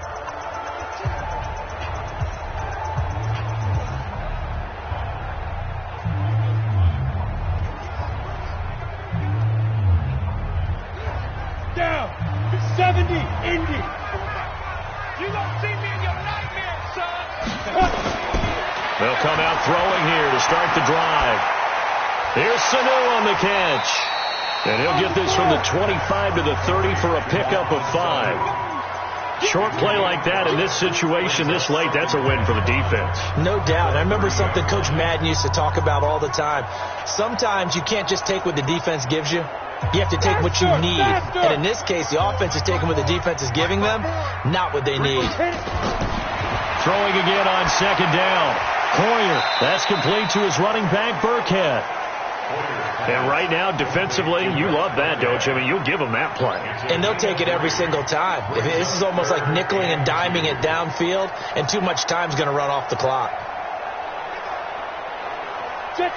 They'll come out throwing here to start the drive. Here's Sanu on the catch. And he'll get this from the 25 to the 30 for a pickup of 5. Short play like that in this situation this late, that's a win for the defense. No doubt. I remember something Coach Madden used to talk about all the time. Sometimes you can't just take what the defense gives you. You have to take what you need. And in this case, the offense is taking what the defense is giving them, not what they need. Throwing again on second down. Hoyer, that's complete to his running back, Burkhead. And right now, defensively, you love that, don't you? I mean, you'll give them that play. And they'll take it every single time. This is almost like nickeling and diming it downfield, and too much time's going to run off the clock.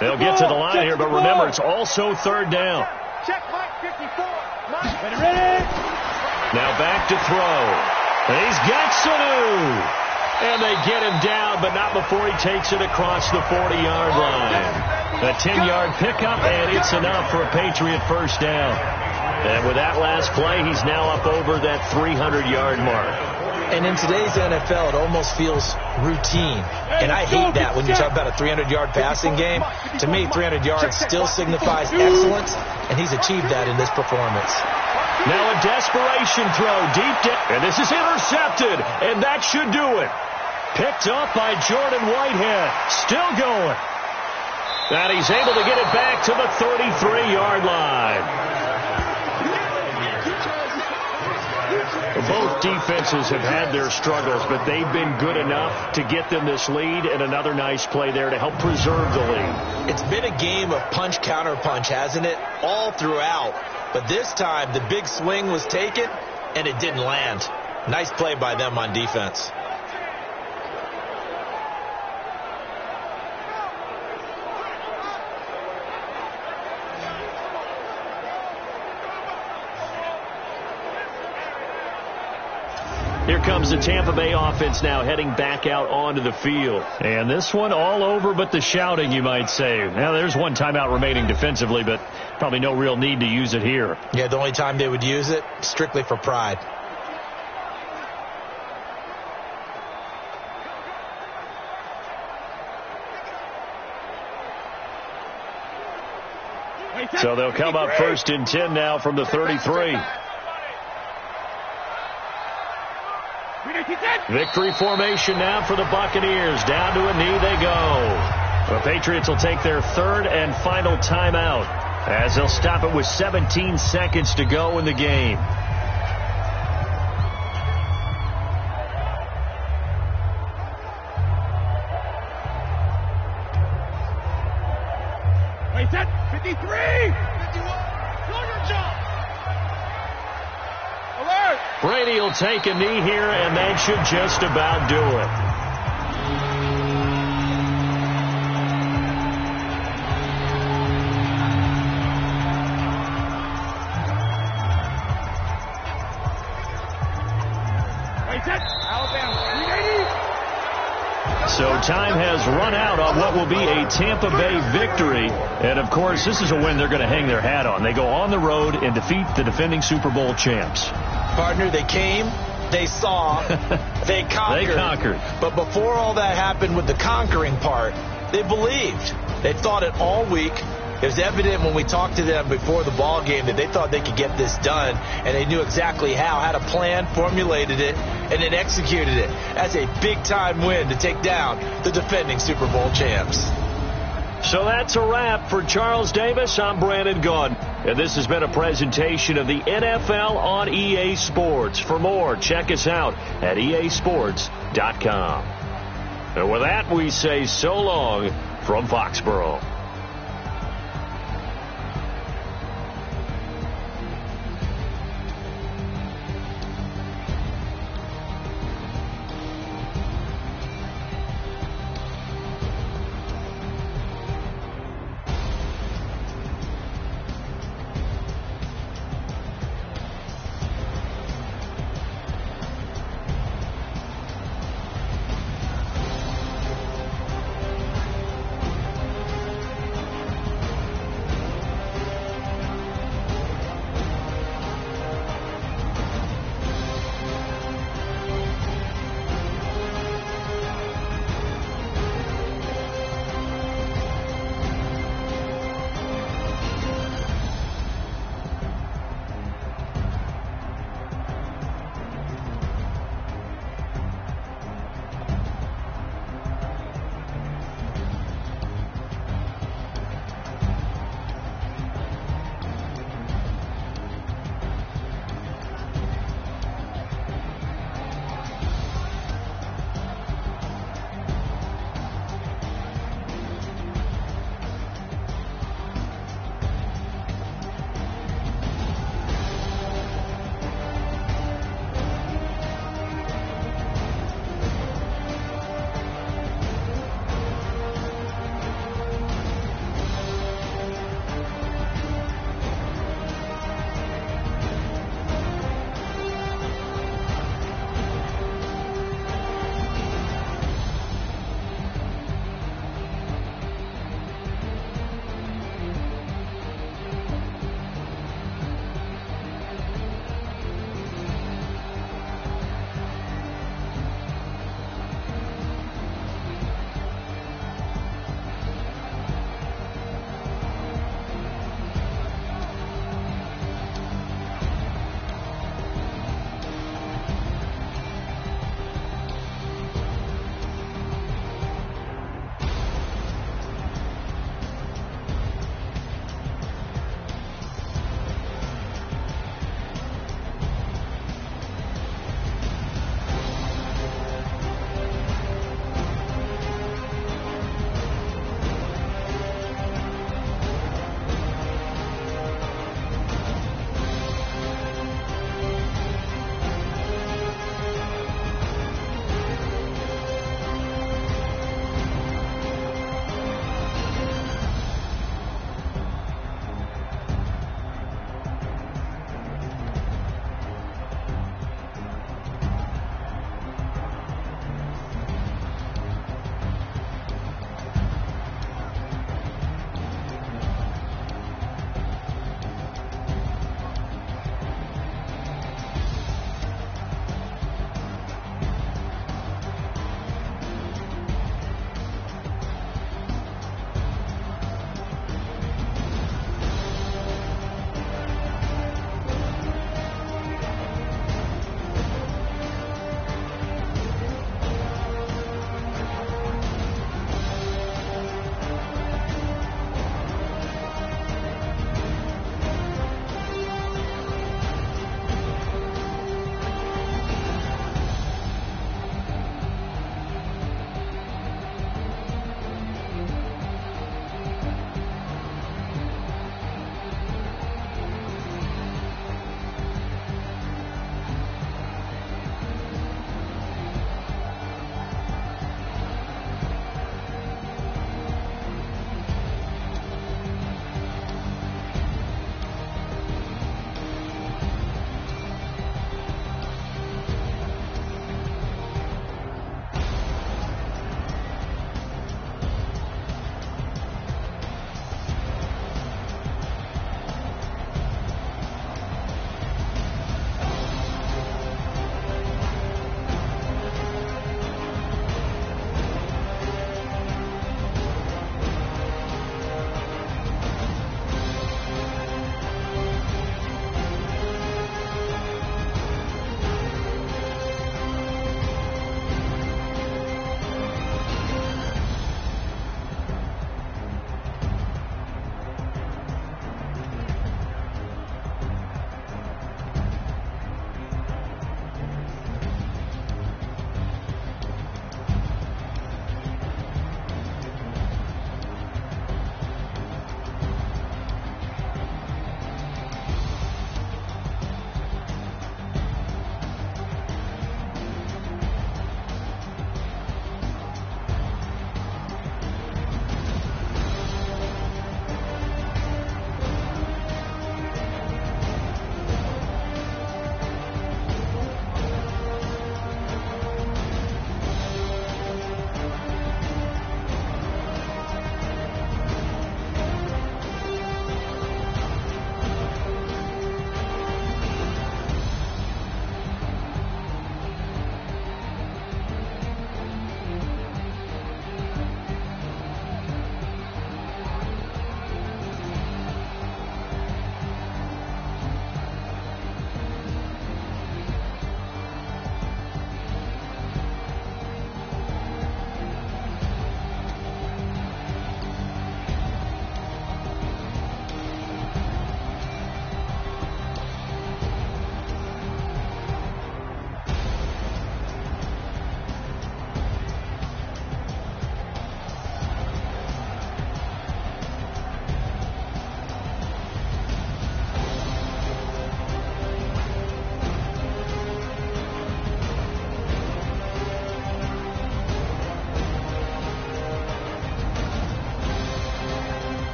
They'll get to the line here, but remember, it's also third down. Check Mike 54. Mike, ready? Now back to throw. And he's got Sanu. And they get him down, but not before he takes it across the 40-yard line. A 10-yard pickup, and it's enough for a Patriot first down. And with that last play, he's now up over that 300-yard mark. And in today's NFL, it almost feels routine. And I hate that when you talk about a 300-yard passing game. To me, 300 yards still signifies excellence, and he's achieved that in this performance. Now a desperation throw deep down. And this is intercepted. And that should do it. Picked up by Jordan Whitehead. Still going. And he's able to get it back to the 33-yard line. Both defenses have had their struggles, but they've been good enough to get them this lead, and another nice play there to help preserve the lead. It's been a game of punch-counter-punch, hasn't it? All throughout. But this time, the big swing was taken, and it didn't land. Nice play by them on defense. Here comes the Tampa Bay offense now heading back out onto the field. And this one all over but the shouting, you might say. Now, there's one timeout remaining defensively, but probably no real need to use it here. Yeah, the only time they would use it, strictly for pride. So they'll come up 1st and 10 now from the 33. Victory formation now for the Buccaneers. Down to a knee they go. The Patriots will take their 3rd and final timeout as they'll stop it with 17 seconds to go in the game. Wait, set, 53, 51, shoulder jump. Alert! Brady will take a knee here, and that should just about do it. So time has run out on what will be a Tampa Bay victory. And, of course, this is a win they're going to hang their hat on. They go on the road and defeat the defending Super Bowl champs. Partner, they came, they saw, they conquered. They conquered. But before all that happened with the conquering part, they believed. They thought it all week. It was evident when we talked to them before the ball game that they thought they could get this done, and they knew exactly how, had a plan, formulated it, and then executed it. That's a big-time win to take down the defending Super Bowl champs. So that's a wrap for Charles Davis. I'm Brandon Gaudin, and this has been a presentation of the NFL on EA Sports. For more, check us out at easports.com. And with that, we say so long from Foxborough.